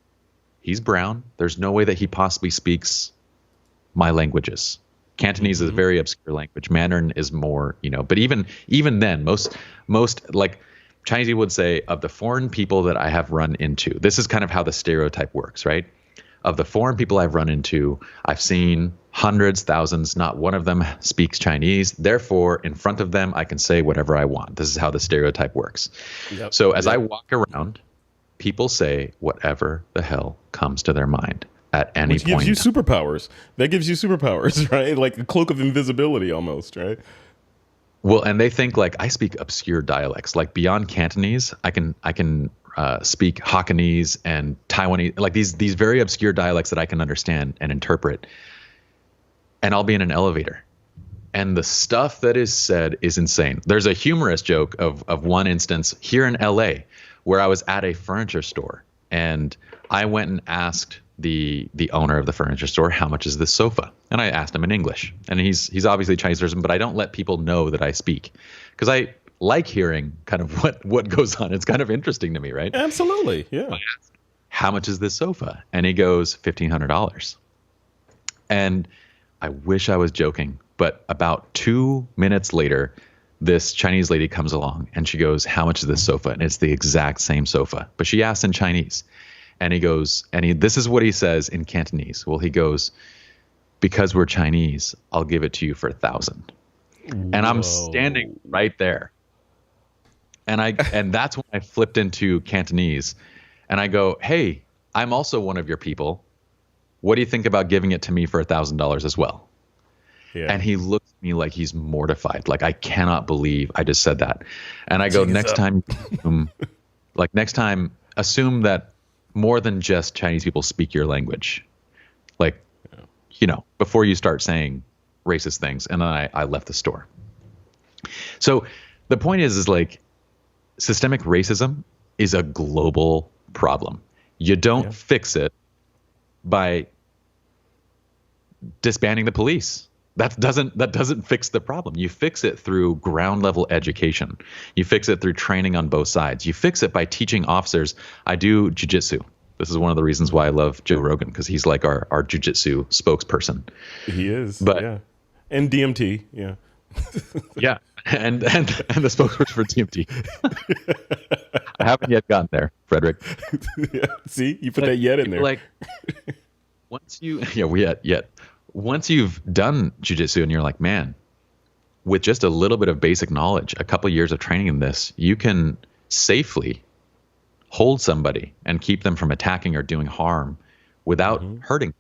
he's brown. There's no way that he possibly speaks my languages. Cantonese is a very obscure language. Mandarin is more, but even then, most like Chinese people would say, of the foreign people that I have run into, this is kind of how the stereotype works, right? Of the foreign people I've run into, I've seen hundreds, thousands, not one of them speaks Chinese. Therefore, in front of them, I can say whatever I want. This is how the stereotype works. Yep. So as I walk around, people say whatever the hell comes to their mind at any Which point. gives you superpowers. That gives you superpowers, right? Like a cloak of invisibility almost, right? Well, and they think like I speak obscure dialects, like beyond Cantonese. I can speak Hakkanese and Taiwanese, like these very obscure dialects that I can understand and interpret. And I'll be in an elevator, and the stuff that is said is insane. There's a humorous joke of one instance here in LA where I was at a furniture store, and I went and asked the owner of the furniture store, how much is this sofa? And I asked him in English, and he's obviously a Chinese person, but I don't let people know that I speak because I like hearing kind of what goes on. It's kind of interesting to me, right? Absolutely, yeah. I asked, how much is this sofa? And he goes, $1,500. And I wish I was joking, but about 2 minutes later, this Chinese lady comes along and she goes, how much is this sofa? And it's the exact same sofa, but she asked in Chinese. And he goes, this is what he says in Cantonese. Well, he goes, because we're Chinese, I'll give it to you for 1,000. And I'm standing right there. And that's when I flipped into Cantonese, and I go, hey, I'm also one of your people. What do you think about giving it to me for $1,000 as well? Yeah. And he looks at me like he's mortified. Like, I cannot believe I just said that. And I go, next time, assume that more than just Chinese people speak your language. Like, before you start saying racist things. And then I left the store. So the point is like, systemic racism is a global problem. You don't fix it by disbanding the police. That doesn't fix the problem. You fix it through ground level education. You fix it through training on both sides. You fix it by teaching officers. I do jujitsu. This is one of the reasons why I love Joe Rogan, because he's like our jujitsu spokesperson. He is. But yeah. And DMT, yeah. Yeah. And the spokesperson for DMT. I haven't yet gotten there, Frederick. Yeah. See, you put that yet in there. Like, once you, once you've done jujitsu and you're like, man, with just a little bit of basic knowledge, a couple of years of training in this, you can safely hold somebody and keep them from attacking or doing harm without hurting.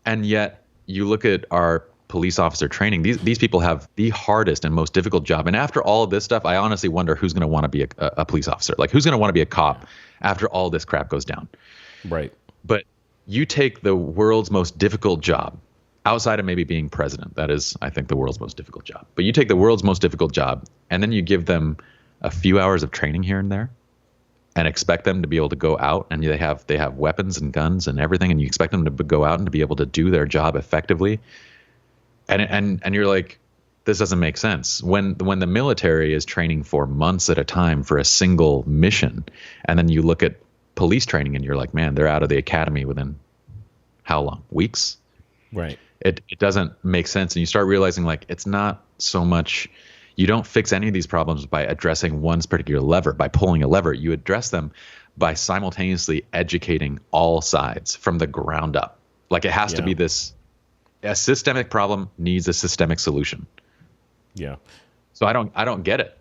And yet you look at our police officer training, these people have the hardest and most difficult job. And after all of this stuff, I honestly wonder who's going to want to be a police officer. Like, who's going to want to be a cop after all this crap goes down? Right. But you take the world's most difficult job, outside of maybe being president. That is, I think, the world's most difficult job. But you take the world's most difficult job, and then you give them a few hours of training here and there, and expect them to be able to go out, and they have weapons and guns and everything, and you expect them to go out and to be able to do their job effectively. And you're like, this doesn't make sense. When the military is training for months at a time for a single mission, and then you look at police training and you're like, man, they're out of the academy within how long? Weeks? Right. It doesn't make sense. And you start realizing, like, it's not so much, you don't fix any of these problems by addressing one particular lever, by pulling a lever. You address them by simultaneously educating all sides from the ground up. Like, it has to be a systemic problem needs a systemic solution. Yeah. So I don't get it.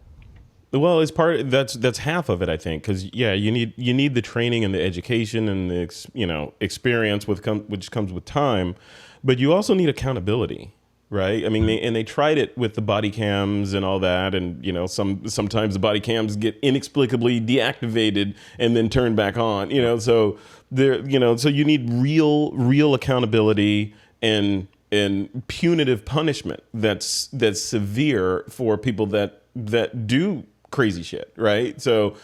Well, it's that's half of it, I think, because you need the training and the education and the experience which comes with time, but you also need accountability, right? I mean, they tried it with the body cams and all that, and sometimes the body cams get inexplicably deactivated and then turned back on, so so you need real accountability and and punitive punishment that's severe for people that do crazy shit, right? So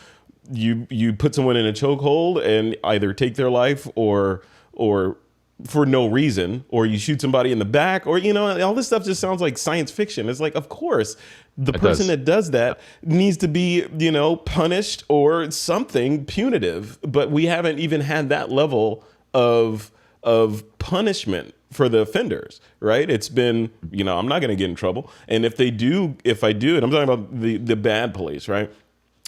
you put someone in a chokehold and either take their life or for no reason, or you shoot somebody in the back, or all this stuff just sounds like science fiction. It's like, of course the person that does that needs to be punished or something punitive, but we haven't even had that level of punishment for the offenders, right? It's been, I'm not going to get in trouble. And if I do, and I'm talking about the bad police, right?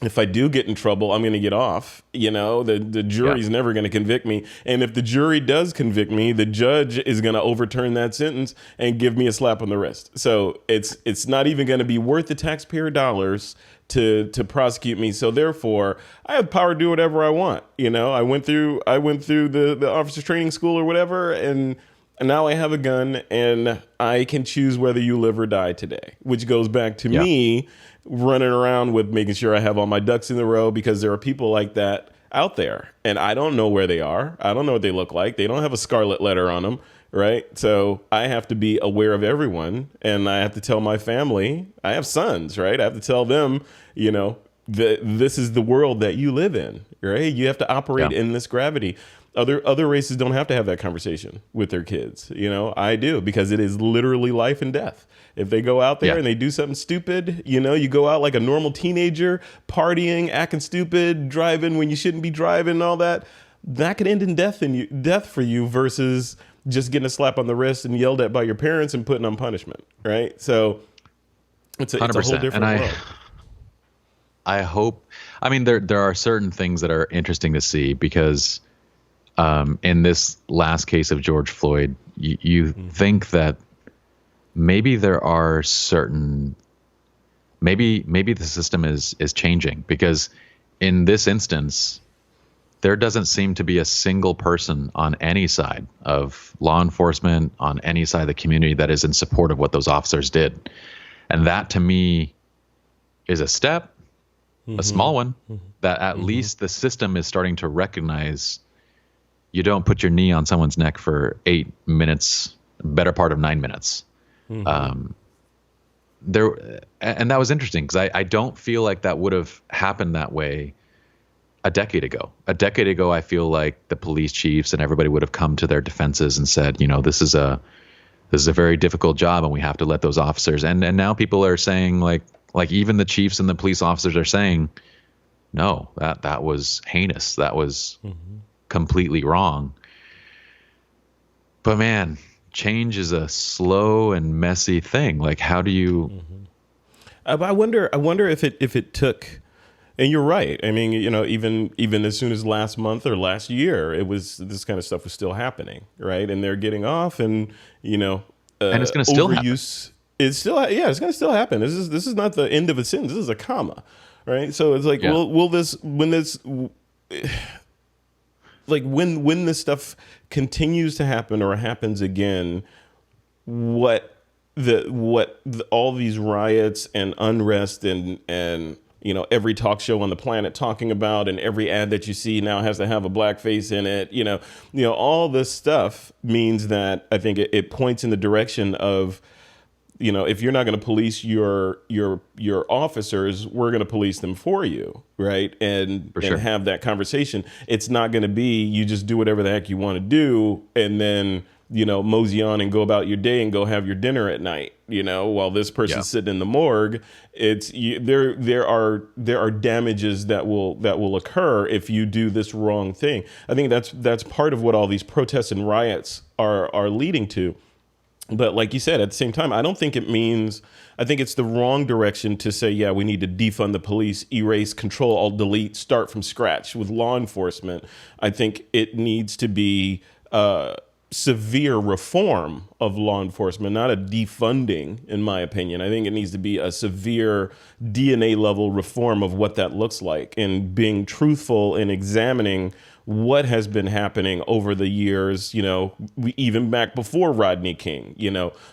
If I do get in trouble, I'm going to get off. The jury's never going to convict me. And if the jury does convict me, the judge is going to overturn that sentence and give me a slap on the wrist. So it's not even going to be worth the taxpayer dollars to prosecute me. So therefore, I have power to do whatever I want. I went through the officer training school or whatever, and now I have a gun and I can choose whether you live or die today, which goes back to me running around with making sure I have all my ducks in a row, because there are people like that out there and I don't know where they are. I don't know what they look like. They don't have a scarlet letter on them, right? So I have to be aware of everyone, and I have to tell my family. I have sons, right? I have to tell them, that this is the world that you live in, right? You have to operate in this gravity. Other races don't have to have that conversation with their kids. I do, because it is literally life and death. If they go out there and they do something stupid, you go out like a normal teenager, partying, acting stupid, driving when you shouldn't be driving, and all that could end in death for you, versus just getting a slap on the wrist and yelled at by your parents and putting on punishment, right? So it's a whole different world. I hope. I mean, there are certain things that are interesting to see, because in this last case of George Floyd, you think that maybe there are certain, maybe the system is changing, because in this instance, there doesn't seem to be a single person on any side of law enforcement, on any side of the community, that is in support of what those officers did. And that, to me, is a step, a small one, that at least the system is starting to recognize you don't put your knee on someone's neck for 8 minutes, better part of 9 minutes. And that was interesting, because I don't feel like that would have happened that way a decade ago. A decade ago, I feel like the police chiefs and everybody would have come to their defenses and said, this is a very difficult job, and we have to let those officers. And now people are saying, like even the chiefs and the police officers are saying, no, that was heinous. That was completely wrong. But man, change is a slow and messy thing. Like, how do you? I wonder if it took. And you're right. I mean, even as soon as last month or last year, this kind of stuff was still happening, right? And they're getting off, and and it's going to still happen. It's going to still happen. This is not the end of a sentence. This is a comma, right? So it's like, when this stuff continues to happen or happens again, all these riots and unrest and every talk show on the planet talking about, and every ad that you see now has to have a black face in it. All this stuff means that I think it points in the direction of, if you're not going to police your officers, we're going to police them for you, right? And have that conversation. It's not going to be you just do whatever the heck you want to do, and then mosey on and go about your day and go have your dinner at night, while this person's sitting in the morgue. There are damages that will occur if you do this wrong thing. I think that's part of what all these protests and riots are leading to. But like you said, at the same time, I think it's the wrong direction to say, we need to defund the police, erase, control, alt, delete, start from scratch with law enforcement. I think it needs to be severe reform of law enforcement, not a defunding, in my opinion. I think it needs to be a severe DNA level reform of what that looks like, and being truthful in examining what has been happening over the years, even back before Rodney King,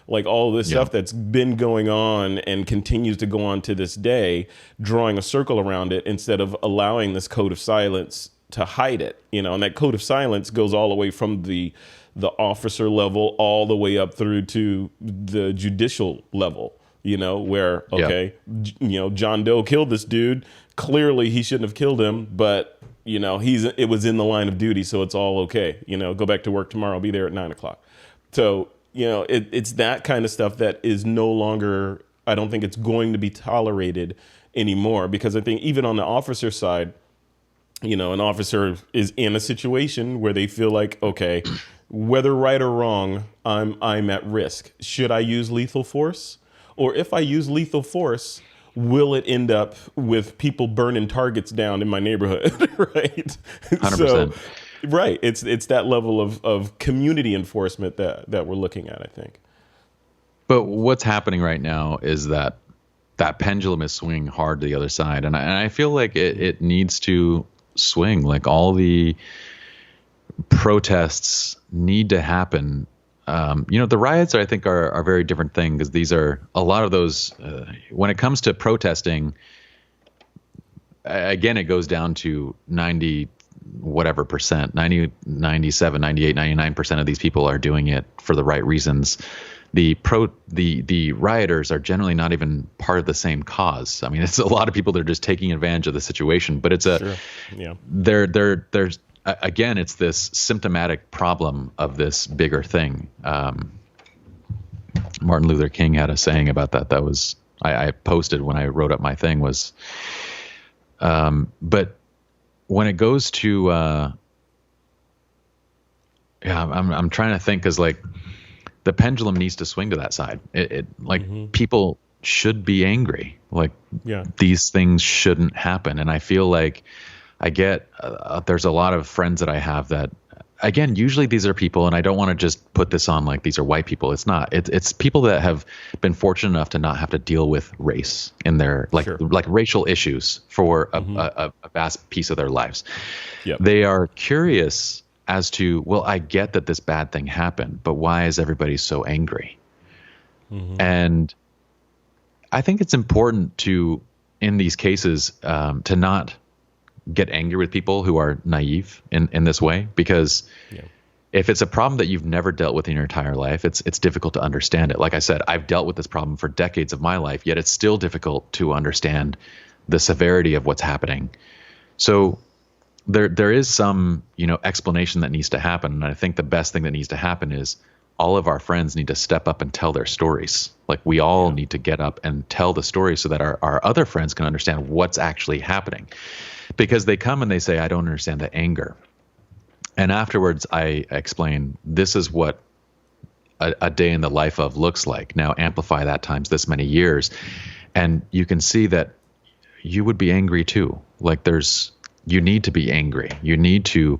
like all this stuff that's been going on and continues to go on to this day, drawing a circle around it instead of allowing this code of silence to hide it, and that code of silence goes all the way from the the officer level all the way up through to the judicial level, where, okay, John Doe killed this dude. Clearly he shouldn't have killed him, but it was in the line of duty. So it's all okay. Go back to work tomorrow. I'll be there at 9:00. So, it's that kind of stuff that is no longer, I don't think it's going to be tolerated anymore, because I think even on the officer side, an officer is in a situation where they feel like, okay, whether right or wrong, I'm at risk. Should I use lethal force? Or if I use lethal force, will it end up with people burning targets down in my neighborhood? Right. 100%. So, right. It's that level of community enforcement that we're looking at, I think. But what's happening right now is that pendulum is swinging hard to the other side. And I feel like it needs to swing. Like, all the protests need to happen. The riots, I think, are a very different thing, because these are a lot of those. When it comes to protesting, again, it goes down to 90 whatever percent, 90, 97, 98, 99% of these people are doing it for the right reasons. The rioters are generally not even part of the same cause. I mean, it's a lot of people that are just taking advantage of the situation, but it's Sure. Yeah. there's again, it's this symptomatic problem of this bigger thing. Martin Luther King had a saying about that. That was, I posted when I wrote up my thing was, but when it goes to, I'm trying to think, 'cause like, the pendulum needs to swing to that side. People should be angry. Like, these things shouldn't happen. And I feel like I get, there's a lot of friends that I have that, again, usually these are people, and I don't want to just put this on like these are white people. It's not. It's people that have been fortunate enough to not have to deal with race in their like racial issues for a vast piece of their lives. Yep. They are curious as to, well, I get that this bad thing happened, but why is everybody so angry? And I think it's important to, in these cases, to not get angry with people who are naive in this way, because if it's a problem that you've never dealt with in your entire life, it's difficult to understand it. Like I said, I've dealt with this problem for decades of my life, yet it's still difficult to understand the severity of what's happening. So there is some, explanation that needs to happen. And I think the best thing that needs to happen is all of our friends need to step up and tell their stories. Like, we all need to get up and tell the story so that our other friends can understand what's actually happening. Because they come and they say, I don't understand the anger. And afterwards, I explain, this is what a day in the life of looks like. Now amplify that times this many years. And you can see that you would be angry too. Like, you need to be angry. You need to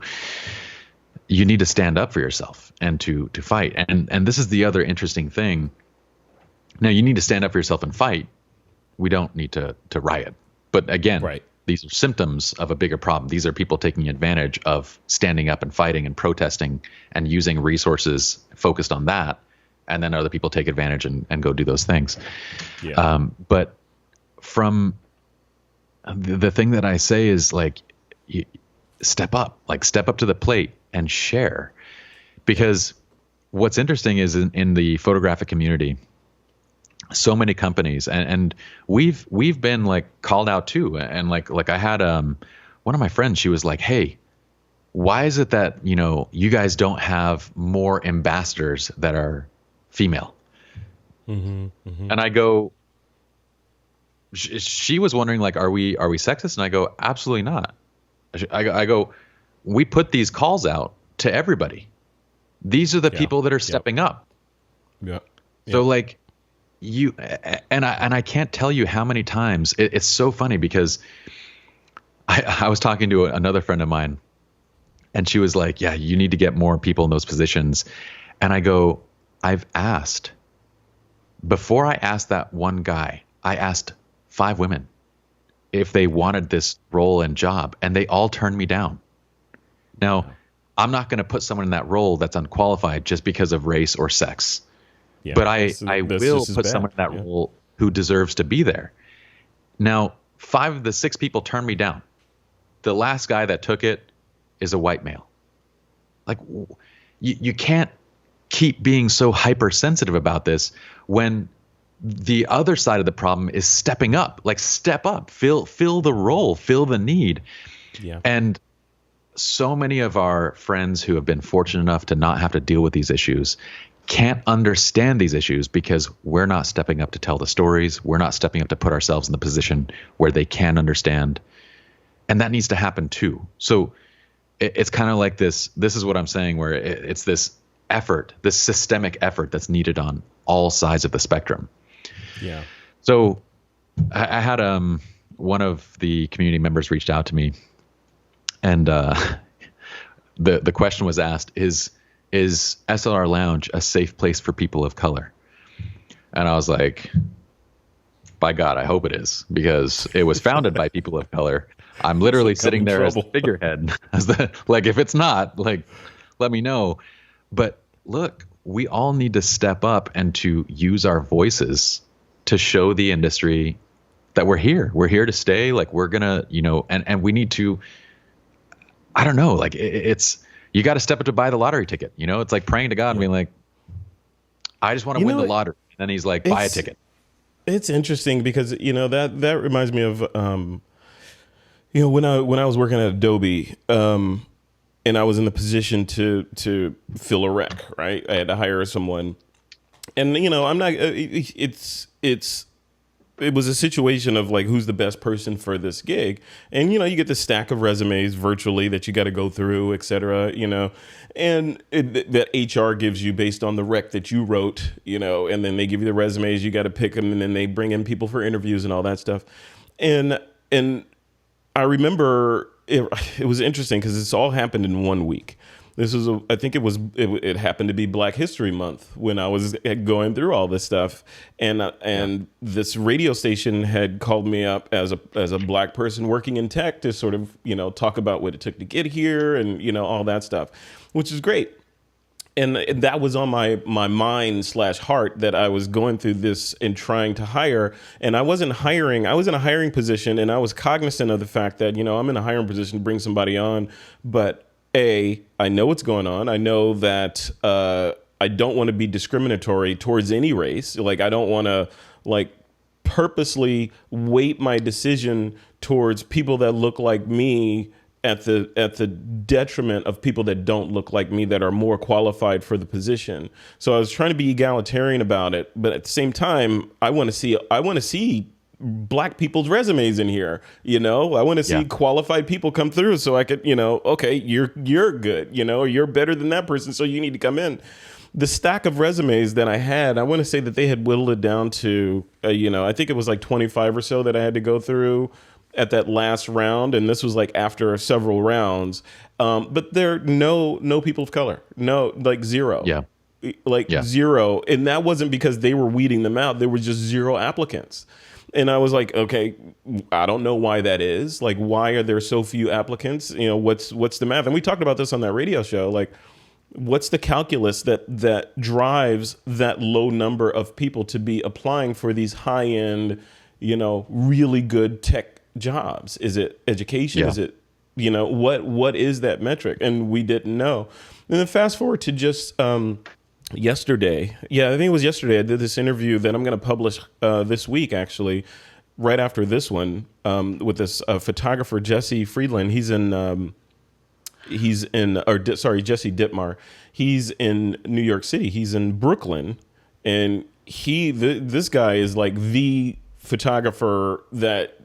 stand up for yourself and to fight. And this is the other interesting thing. Now, you need to stand up for yourself and fight. We don't need to riot. But again, these are symptoms of a bigger problem. These are people taking advantage of standing up and fighting and protesting and using resources focused on that. And then other people take advantage and go do those things. But from the thing that I say is, like, step up to the plate and share. Because what's interesting is in the photographic community, so many companies, and we've been like called out too. And like I had one of my friends, she was like, hey, why is it that, you guys don't have more ambassadors that are female? And I go, she was wondering, like, are we sexist? And I go, absolutely not. I go, we put these calls out to everybody. These are the people that are stepping up. So like, you and I can't tell you how many times it's so funny, because I was talking to another friend of mine, and she was like, yeah, you need to get more people in those positions. And I go, I've asked, before I asked that one guy, I asked 5 women if they wanted this role and job, and they all turned me down. Now, I'm not going to put someone in that role that's unqualified just because of race or sex. But I will put someone in that role who deserves to be there. Now, 5 of the 6 people turned me down. The last guy that took it is a white male. Like, you can't keep being so hypersensitive about this when the other side of the problem is stepping up. Like, step up, fill the role, fill the need. Yeah. And so many of our friends who have been fortunate enough to not have to deal with these issues can't understand these issues because we're not stepping up to tell the stories. We're not stepping up to put ourselves in the position where they can understand. And that needs to happen too. So it's kind of like this is what I'm saying, where it's this effort, this systemic effort that's needed on all sides of the spectrum. Yeah. So I had one of the community members reached out to me, and the question was asked, is SLR Lounge a safe place for people of color? And I was like, by God, I hope it is, because it was founded by people of color. I'm literally sitting there as the figurehead. Like, if it's not, like, let me know. But look, we all need to step up and to use our voices to show the industry that we're here. We're here to stay. Like, we're gonna, and we need to, I don't know, like, it's, you got to step up to buy the lottery ticket. It's like praying to God and being like, I just want to win the lottery. And then he's like, buy a ticket. It's interesting because, that reminds me of, when I was working at Adobe, and I was in the position to fill a rec, right? I had to hire someone, and I'm not. It was a situation of like, who's the best person for this gig, and you get the stack of resumes virtually that you got to go through, et cetera, and that HR gives you based on the rec that you wrote, and then they give you the resumes, you got to pick them, and then they bring in people for interviews and all that stuff, and I remember it was interesting because this all happened in 1 week. This was, I think it happened to be Black History Month when I was going through all this stuff, and this radio station had called me up as a Black person working in tech to sort of talk about what it took to get here and all that stuff, which is great. And that was on my mind / heart, that I was going through this and trying to hire. And I wasn't hiring. I was in a hiring position, and I was cognizant of the fact that, I'm in a hiring position to bring somebody on. But I know what's going on. I know that I don't want to be discriminatory towards any race. Like, I don't want to, like, purposely weight my decision towards people that look like me at the detriment of people that don't look like me, that are more qualified for the position. So I was trying to be egalitarian about it, but at the same time, I want to see Black people's resumes in here. I want to see qualified people come through, so I could, okay, you're good, you're better than that person, so you need to come in. The stack of resumes that I had, I want to say that they had whittled it down to, I think it was like 25 or so that I had to go through at that last round, and this was like after several rounds. But there are no people of color, no, like zero, zero, and that wasn't because they were weeding them out. There were just zero applicants, and I was like, okay, I don't know why that is. Like, why are there so few applicants? What's the math? And we talked about this on that radio show. Like, what's the calculus that drives that low number of people to be applying for these high end, really good tech jobs? Is it education? Is it, what is that metric? And we didn't know. And then fast forward to just yesterday. Yeah, I think it was yesterday. I did this interview that I'm going to publish this week, actually, right after this one, with this photographer, Jesse Friedland. Jesse Dittmar. He's in New York City. He's in Brooklyn, and this guy is like the photographer that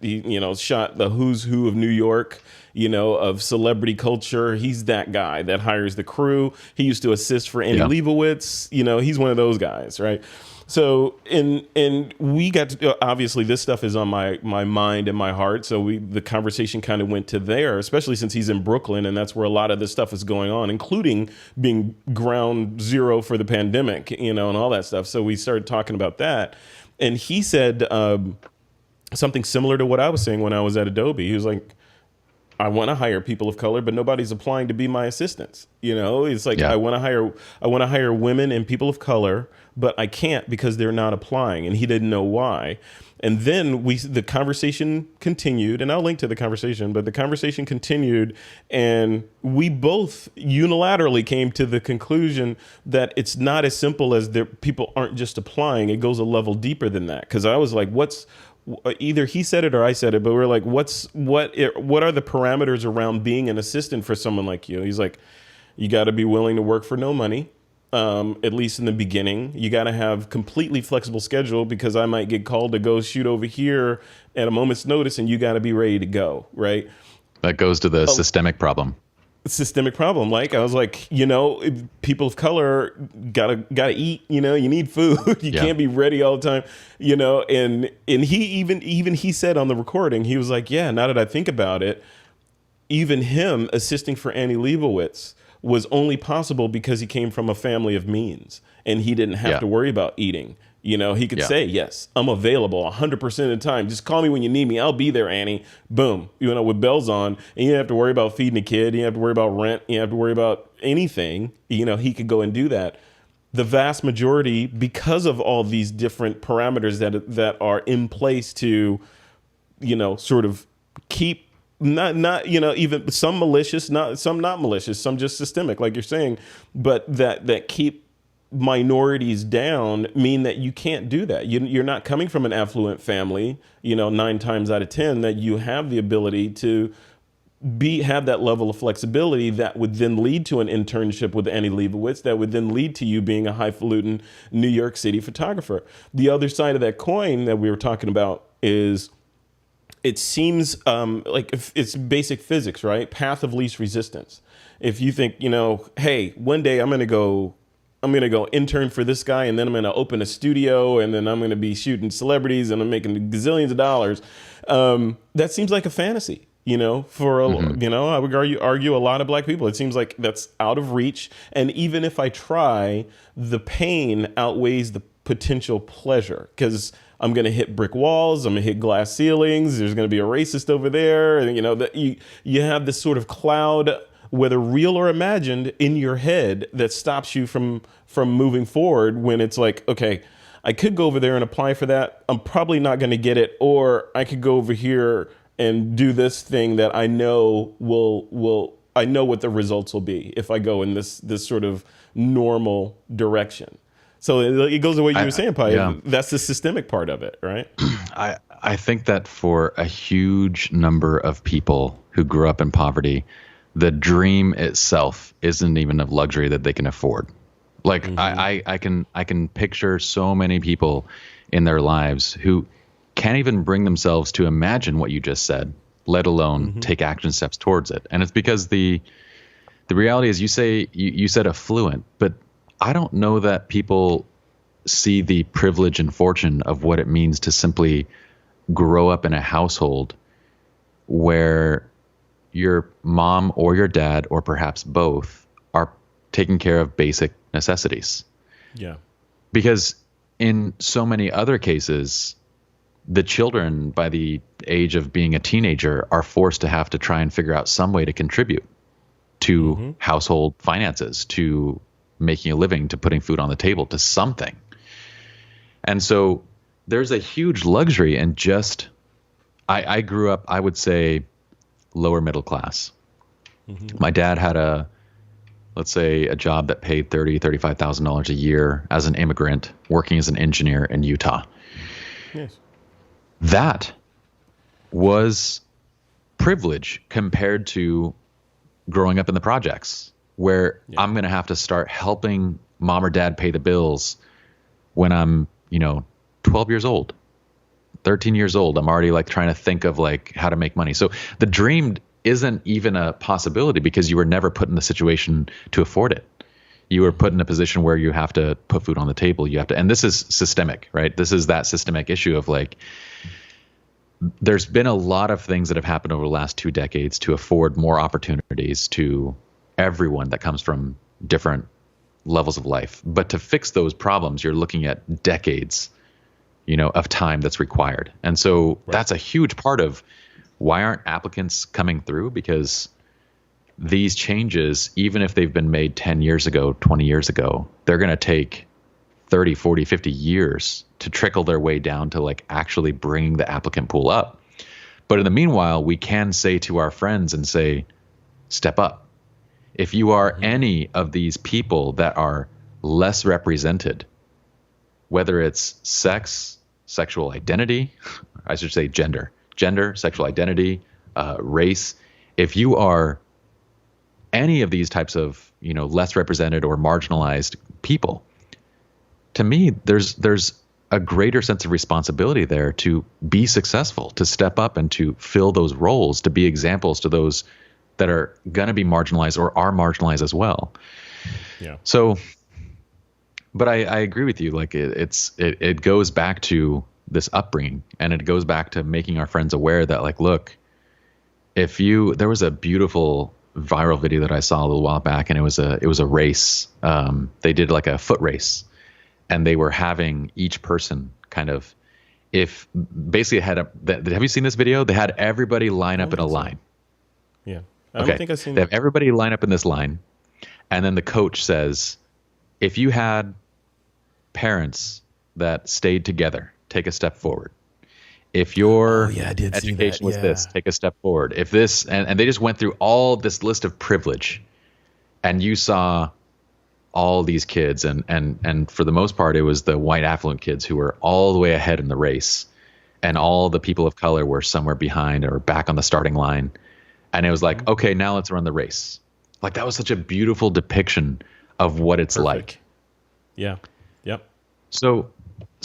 shot the who's who of New York, of celebrity culture. He's that guy that hires the crew. He used to assist for Andy Leibovitz. He's one of those guys, right? So and we got to, obviously this stuff is on my mind and my heart. So the conversation kind of went to there, especially since he's in Brooklyn, and that's where a lot of this stuff is going on, including being ground zero for the pandemic, and all that stuff. So we started talking about that. And he said something similar to what I was saying when I was at Adobe. He was like, I want to hire people of color, but nobody's applying to be my assistants. It's like, Yeah. I want to hire women and people of color, but I can't because they're not applying. And he didn't know why. And then the conversation continued, and I'll link to the conversation, but the conversation continued, and we both unilaterally came to the conclusion that it's not as simple as people aren't just applying. It goes a level deeper than that. Because I was like, either he said it or I said it, but we're like, what are the parameters around being an assistant for someone like you? He's like, you got to be willing to work for no money. At least in the beginning, you got to have completely flexible schedule because I might get called to go shoot over here at a moment's notice, and you got to be ready to go. Right. That goes to the systemic problem. Systemic problem. Like, I was like, people of color gotta eat. You need food. You can't be ready all the time. And he even he said on the recording, he was like, yeah. Now that I think about it, even him assisting for Annie Leibovitz was only possible because he came from a family of means, and he didn't have to worry about eating. He could say, yes, I'm available 100% of the time. Just call me when you need me. I'll be there, Annie. Boom. With bells on. And you don't have to worry about feeding a kid. You don't have to worry about rent. You don't have to worry about anything. He could go and do that. The vast majority, because of all these different parameters that are in place to, sort of keep, not even some malicious, some not malicious, some just systemic, like you're saying, but that keep minorities down, mean that you can't do that. You're not coming from an affluent family, 9 times out of 10, that you have the ability to have that level of flexibility that would then lead to an internship with Annie Leibovitz, that would then lead to you being a highfalutin New York City photographer. The other side of that coin that we were talking about is, it seems like it's basic physics, right? Path of least resistance. If you think, hey, one day I'm going to go intern for this guy, and then I'm going to open a studio, and then I'm going to be shooting celebrities, and I'm making gazillions of dollars. That seems like a fantasy, for I would argue a lot of black people. It seems like that's out of reach. And even if I try, the pain outweighs the potential pleasure, because I'm going to hit brick walls. I'm going to hit glass ceilings. There's going to be a racist over there. And, that you have this sort of cloud, whether real or imagined, in your head that stops you from moving forward, when it's like, okay, I could go over there and apply for that. I'm probably not going to get it. Or I could go over here and do this thing that I know I know what the results will be if I go in this sort of normal direction. So it goes to what you were saying, Pye. Yeah. That's the systemic part of it, right? I think that for a huge number of people who grew up in poverty, the dream itself isn't even a luxury that they can afford. Like, I can picture so many people in their lives who can't even bring themselves to imagine what you just said, let alone take action steps towards it. And it's because the reality is, you said affluent, but I don't know that people see the privilege and fortune of what it means to simply grow up in a household where your mom or your dad, or perhaps both, are taking care of basic necessities. Yeah. Because in so many other cases, the children, by the age of being a teenager, are forced to have to try and figure out some way to contribute to household finances, to making a living, to putting food on the table, to something. And so there's a huge luxury in just, I grew up, I would say, lower middle class. My dad had let's say a job that paid $30,000, $35,000 a year as an immigrant working as an engineer in Utah. Yes. That was privilege compared to growing up in the projects, where I'm going to have to start helping mom or dad pay the bills when I'm, 12 years old, 13 years old. I'm already like trying to think of like how to make money. So the dream isn't even a possibility because you were never put in the situation to afford it. You were put in a position where you have to put food on the table. You have to, and this is systemic, right? This is that systemic issue of like, there's been a lot of things that have happened over the last 2 decades to afford more opportunities to everyone that comes from different levels of life. But to fix those problems, you're looking at decades, of time that's required. And so that's a huge part of why aren't applicants coming through? Because these changes, even if they've been made 10 years ago, 20 years ago, they're going to take 30, 40, 50 years to trickle their way down to like actually bringing the applicant pool up. But in the meanwhile, we can say to our friends and say, step up. If you are any of these people that are less represented, whether it's sex, sexual identity, I should say gender, sexual identity, race, if you are any of these types of, less represented or marginalized people, to me, there's a greater sense of responsibility there to be successful, to step up and to fill those roles, to be examples to those that are going to be marginalized or are marginalized as well. Yeah. So, but I agree with you. Like it goes back to this upbringing, and it goes back to making our friends aware that like, look, there was a beautiful viral video that I saw a little while back, and it was a race. They did like a foot race, and they were having each person kind of, if basically have you seen this video? They had everybody line up in a line. Yeah. I don't think I've seen They have everybody line up in this line, and then the coach says, if you had parents that stayed together, take a step forward. If your education was this, take a step forward. If this, and they just went through all this list of privilege, and you saw all these kids, and for the most part, it was the white affluent kids who were all the way ahead in the race, and all the people of color were somewhere behind or back on the starting line. And it was like, okay, now let's run the race. Like that was such a beautiful depiction of what it's like. Yeah. Yep. So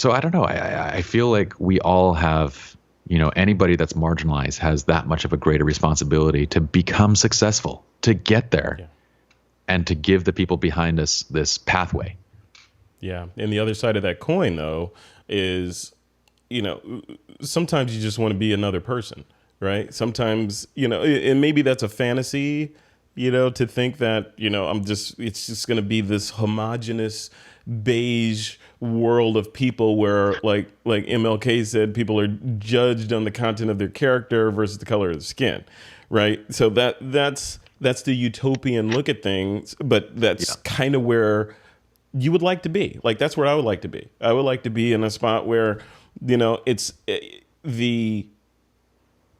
I don't know. I feel like we all have, anybody that's marginalized has that much of a greater responsibility to become successful, to get there, and to give the people behind us this pathway. Yeah. And the other side of that coin, though, is, sometimes you just want to be another person, right? Sometimes, and maybe that's a fantasy, to think that, it's just going to be this homogenous beige world of people where like MLK said, people are judged on the content of their character versus the color of the skin, right? So that's the utopian look at things, but that's kind of where you would like to be. Like that's where I would like to be. I would like to be in a spot where it's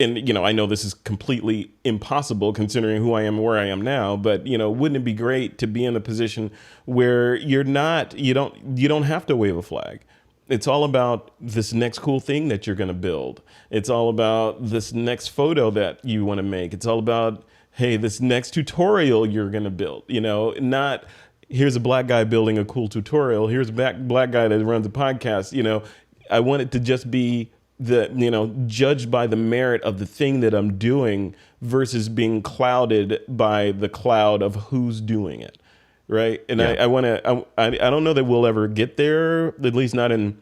and I know this is completely impossible considering who I am and where I am now, but wouldn't it be great to be in a position where you don't have to wave a flag. It's all about this next cool thing that you're going to build. It's all about this next photo that you want to make. It's all about, hey, this next tutorial you're going to build, not here's a black guy building a cool tutorial. Here's a black guy that runs a podcast. I want it to just be judged by the merit of the thing that I'm doing versus being clouded by the cloud of who's doing it. Right. And I don't know that we'll ever get there, at least not in,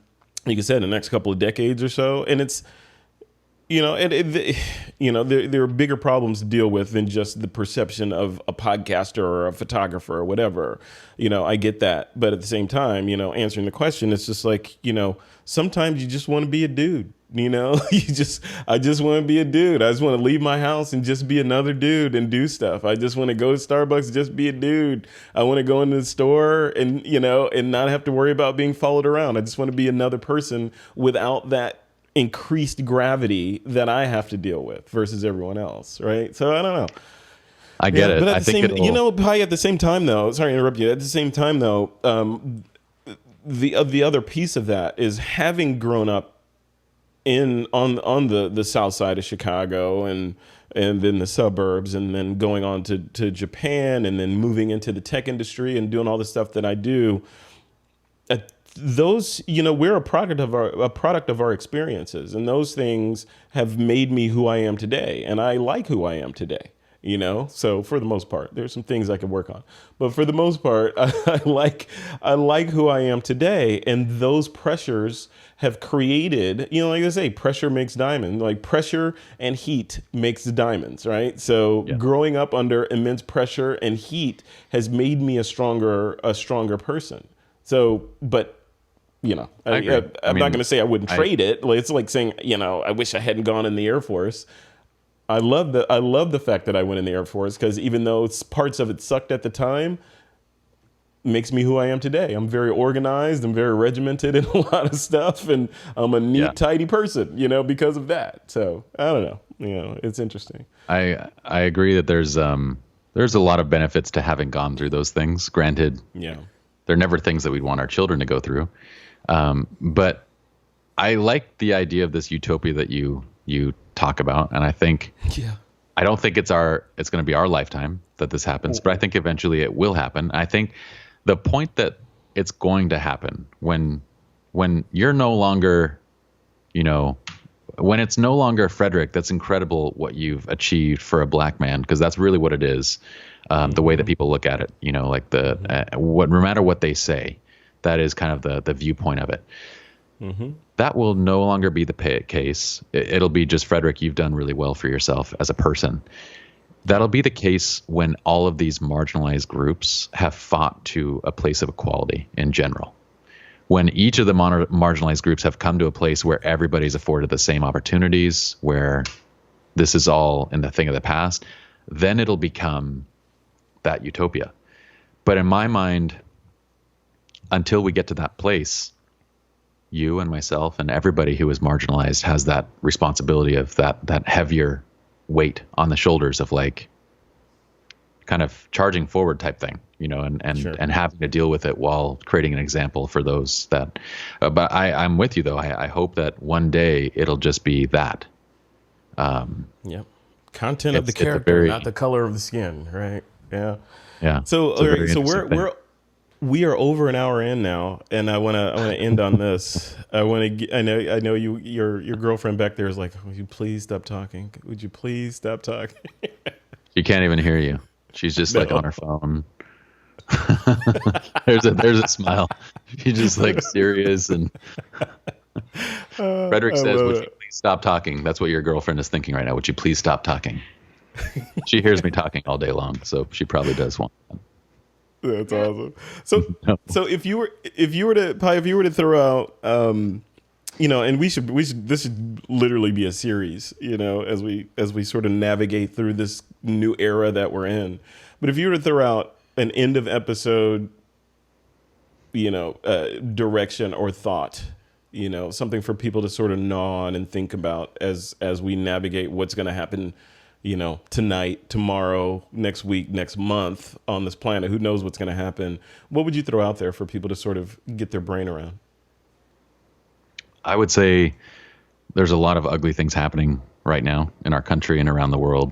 like you said, the next couple of decades or so. And it's, there are bigger problems to deal with than just the perception of a podcaster or a photographer or whatever. I get that. But at the same time, answering the question, it's just like, sometimes you just want to be a dude. I just want to be a dude. I just want to leave my house and just be another dude and do stuff. I just want to go to Starbucks, just be a dude. I want to go into the store and, and not have to worry about being followed around. I just want to be another person without that increased gravity that I have to deal with versus everyone else. Right. So I don't know. I get it. But at I the think same, Pye, at the same time, though, sorry to interrupt you. At the same time, though, the other piece of that is having grown up on the south side of Chicago and then the suburbs and then going on to Japan and then moving into the tech industry and doing all the stuff that I do. Those, we're a product of our experiences, and those things have made me who I am today, and I like who I am today. So for the most part, there's some things I could work on, but for the most part, I like who I am today. And those pressures have created, like I say, pressure makes diamond, like pressure and heat makes the diamonds, right? So growing up under immense pressure and heat has made me a stronger person. So, but I'm not going to say I wouldn't trade it. It's like saying, I wish I hadn't gone in the Air Force. I love the fact that I went in the Air Force, because even though parts of it sucked at the time, makes me who I am today. I'm very organized. I'm very regimented in a lot of stuff, and I'm a neat, Yeah. tidy person, because of that. So I don't know. It's interesting. I agree that there's a lot of benefits to having gone through those things. Granted, Yeah. they're never things that we'd want our children to go through. But I like the idea of this utopia that you talk about, and I think Yeah. I don't think it's going to be our lifetime that this happens, but I think eventually it will happen. I think the point that it's going to happen when you're no longer, when it's no longer Frederick, that's incredible what you've achieved for a black man, because that's really what it is. The way that people look at it, like no matter what they say, that is kind of the viewpoint of it. That will no longer be the case. It'll be just, Frederick, you've done really well for yourself as a person. That'll be the case when all of these marginalized groups have fought to a place of equality in general. When each of the marginalized groups have come to a place where everybody's afforded the same opportunities, where this is all in the thing of the past, then it'll become that utopia. But in my mind, until we get to that place, you and myself and everybody who is marginalized has that responsibility of that heavier weight on the shoulders of, like, kind of charging forward type thing, and Sure. and having to deal with it while creating an example for those that. But I'm with you though. I hope that one day it'll just be that. Yep. Content of the It's a character, not the color of the skin, right? Yeah. Yeah. So, It's a all right, very so interesting thing. we are over an hour in now, and I want to end on this. I know your girlfriend back there is like, would you please stop talking? Would you please stop talking? She can't even hear you. She's just like No. on her phone. there's a smile. She's just like serious, and Frederick I says, love "Would you it. please stop talking?" That's what your girlfriend is thinking right now. Would you please stop talking? She hears me talking all day long, so she probably does want that. That's awesome. So, No. so if you were to Pi, if you were to throw out, and we should this should literally be a series, as we sort of navigate through this new era that we're in. But if you were to throw out an end of episode, direction or thought, something for people to sort of gnaw on and think about as we navigate what's going to happen, tonight, tomorrow, next week, next month on this planet. Who knows what's going to happen? What would you throw out there for people to sort of get their brain around? I would say there's a lot of ugly things happening right now in our country and around the world.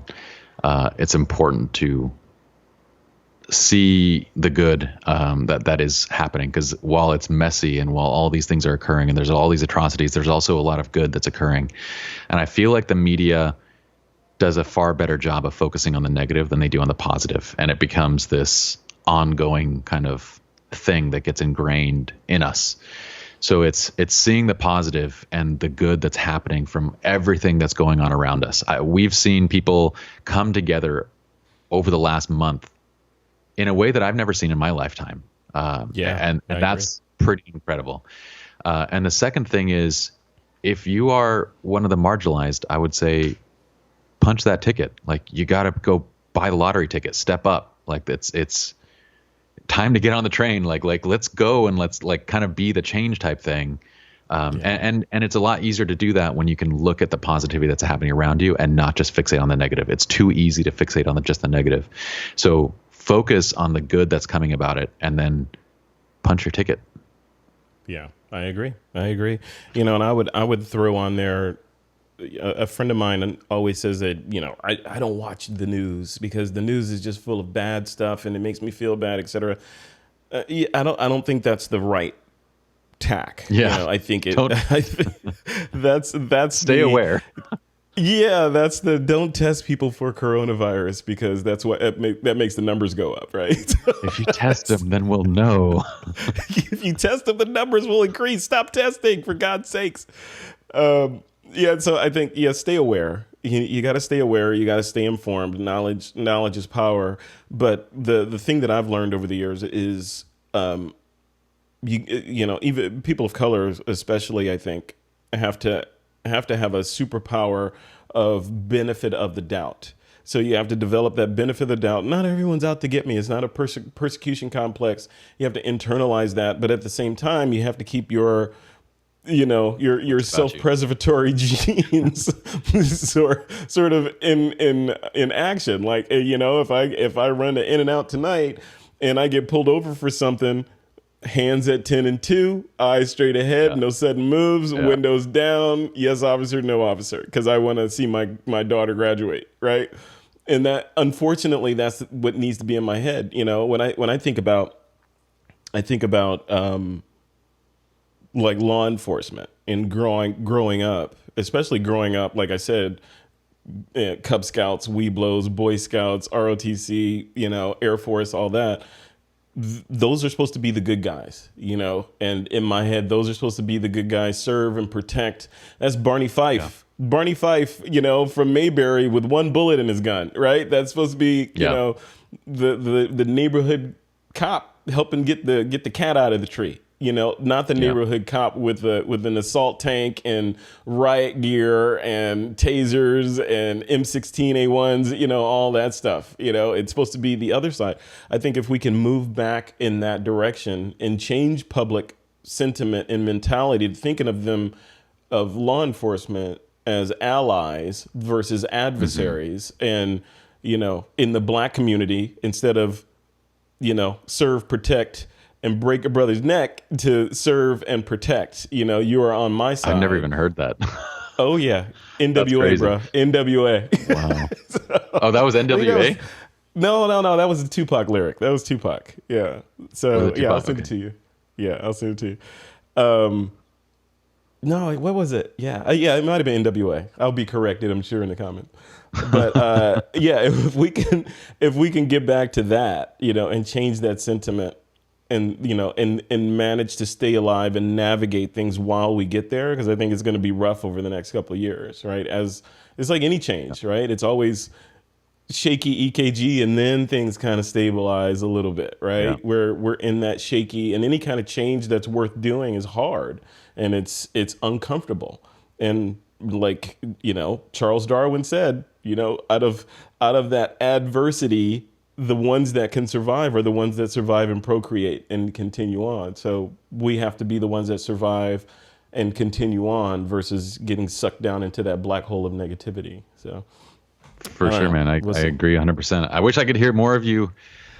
It's important to see the good that is happening, because while it's messy and while all these things are occurring and there's all these atrocities, there's also a lot of good that's occurring. And I feel like the media does a far better job of focusing on the negative than they do on the positive. And it becomes this ongoing kind of thing that gets ingrained in us. So it's seeing the positive and the good that's happening from everything that's going on around us. We've seen people come together over the last month in a way that I've never seen in my lifetime. And that's pretty incredible. And the second thing is, if you are one of the marginalized, I would say punch that ticket. Like, you got to go buy the lottery ticket, step up. Like, it's time to get on the train. Like let's go and let's like kind of be the change type thing. And it's a lot easier to do that when you can look at the positivity that's happening around you and not just fixate on the negative. It's too easy to fixate on just the negative. So focus on the good that's coming about it, and then punch your ticket. Yeah, I agree. And I would throw on there, a friend of mine always says that, I don't watch the news because the news is just full of bad stuff and it makes me feel bad, etc. I don't think that's the right tack. Yeah. I think Don't- that's Stay aware. Yeah, that's the don't test people for coronavirus, because that's what that makes the numbers go up, right? If you test them, then we'll know. If you test them, the numbers will increase. Stop testing, for God's sakes. So I think, stay aware. You got to stay aware. You got to stay informed. Knowledge is power. But the thing that I've learned over the years is, even people of color, especially, I think, have to have a superpower of benefit of the doubt. So you have to develop that benefit of the doubt. Not everyone's out to get me. It's not a persecution complex. You have to internalize that, but at the same time, you have to keep your your self-preservatory genes sort of in action. Like, if I run to In-N-Out tonight and I get pulled over for something, hands at 10 and 2, eyes straight ahead, no sudden moves, windows down, yes officer, no officer, because I want to see my daughter graduate, right? And that, unfortunately, that's what needs to be in my head. When I think about like law enforcement and growing up, especially growing up, like I said, Cub Scouts, Weeblos, Boy Scouts, ROTC, Air Force, all that. Those are supposed to be the good guys, and in my head, those are supposed to be the good guys, serve and protect. That's Barney Fife. Yeah. Barney Fife, from Mayberry with one bullet in his gun, right? That's supposed to be, the neighborhood cop helping get the cat out of the tree. Not the neighborhood cop with an assault tank and riot gear and tasers and M16A1s, all that stuff. It's supposed to be the other side. I think if we can move back in that direction and change public sentiment and mentality to thinking of law enforcement as allies versus adversaries, and, in the black community, instead of, serve, protect, and break a brother's neck, to serve and protect. You are on my side. I've never even heard that. Oh yeah, NWA, bro. NWA. Wow. Oh, that was NWA? No. That was a Tupac lyric. That was Tupac. Yeah. So Tupac? I'll send it to you. Yeah, I'll send it to you. No, what was it? Yeah, it might have been NWA. I'll be corrected, I'm sure, in the comments. But if we can get back to that, and change that sentiment, and and manage to stay alive and navigate things while we get there, because I think it's going to be rough over the next couple of years, right? As it's like any change, right? It's always shaky EKG, and then things kind of stabilize a little bit, right? Yeah. We're in that shaky, and any kind of change that's worth doing is hard, and it's uncomfortable. And like, Charles Darwin said, out of that adversity, the ones that can survive are the ones that survive and procreate and continue on. So we have to be the ones that survive and continue on versus getting sucked down into that black hole of negativity. So for sure, man. I agree 100%. I wish I could hear more of you.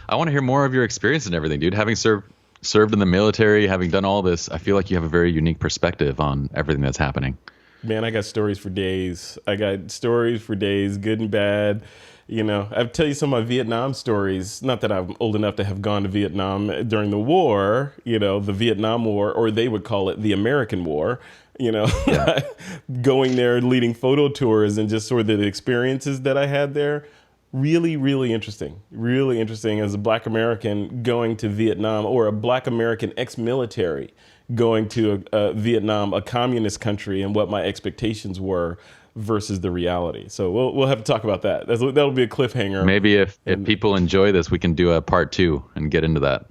I want to hear more of your experience and everything, dude. Having served in the military, having done all this, I feel like you have a very unique perspective on everything that's happening. Man, I got stories for days. Good and bad. I'll tell you some of my Vietnam stories. Not that I'm old enough to have gone to Vietnam during the war, the Vietnam War, or they would call it the American War, going there, leading photo tours, and just sort of the experiences that I had there. Really, really interesting. Really interesting as a Black American going to Vietnam, or a Black American ex-military going to Vietnam, a communist country, and what my expectations were versus the reality. So we'll have to talk about that. That'll be a cliffhanger. Maybe if people enjoy this, we can do a part 2 and get into that.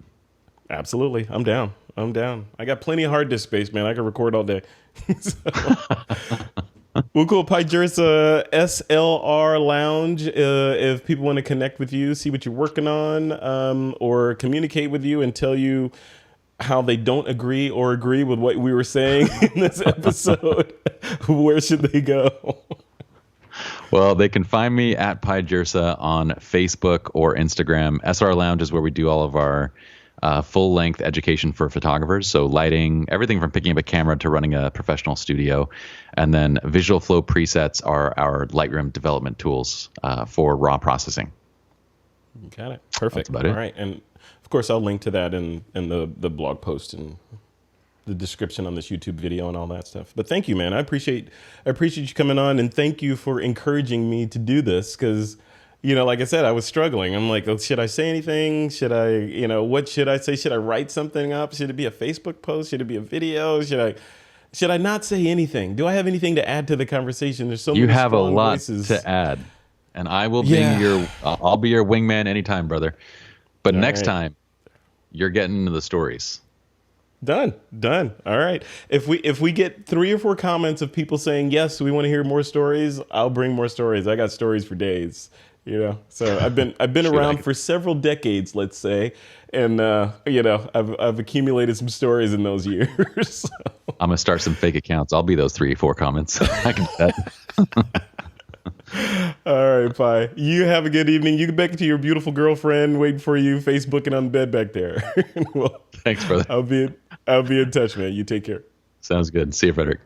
Absolutely. I'm down. I got plenty of hard disk space, man. I can record all day. Well, cool. Pye Jirsa, SLR Lounge. If people want to connect with you, see what you're working on, or communicate with you and tell you how they don't agree or agree with what we were saying in this episode, where should they go? Well, they can find me at Pye Jirsa on Facebook or Instagram. SR Lounge is where we do all of our full-length education for photographers. So lighting, everything from picking up a camera to running a professional studio. And then Visual Flow presets are our Lightroom development tools for raw processing. Got it. Perfect. That's about it. All right. And of course, I'll link to that in the blog post and the description on this YouTube video and all that stuff. But thank you, man. I appreciate you coming on, and thank you for encouraging me to do this, because, like I said, I was struggling. I'm like, oh, should I say anything? Should I, what should I say? Should I write something up? Should it be a Facebook post? Should it be a video? Should I not say anything? Do I have anything to add to the conversation? There's so many You have a lot voices to add, and I will be I'll be your wingman anytime, brother. But next time, you're getting into the stories. Done. All right. If we get 3 or 4 comments of people saying yes, we want to hear more stories, I'll bring more stories. I got stories for days. So I've been around for several decades, let's say, and I've accumulated some stories in those years. So. I'm gonna start some fake accounts. I'll be those 3 or 4 comments. I can do that. All right, Pye. You have a good evening. You get back to your beautiful girlfriend waiting for you, Facebooking on the bed back there. Well, Thanks, brother. I'll be in touch, man. You take care. Sounds good. See you, Frederick.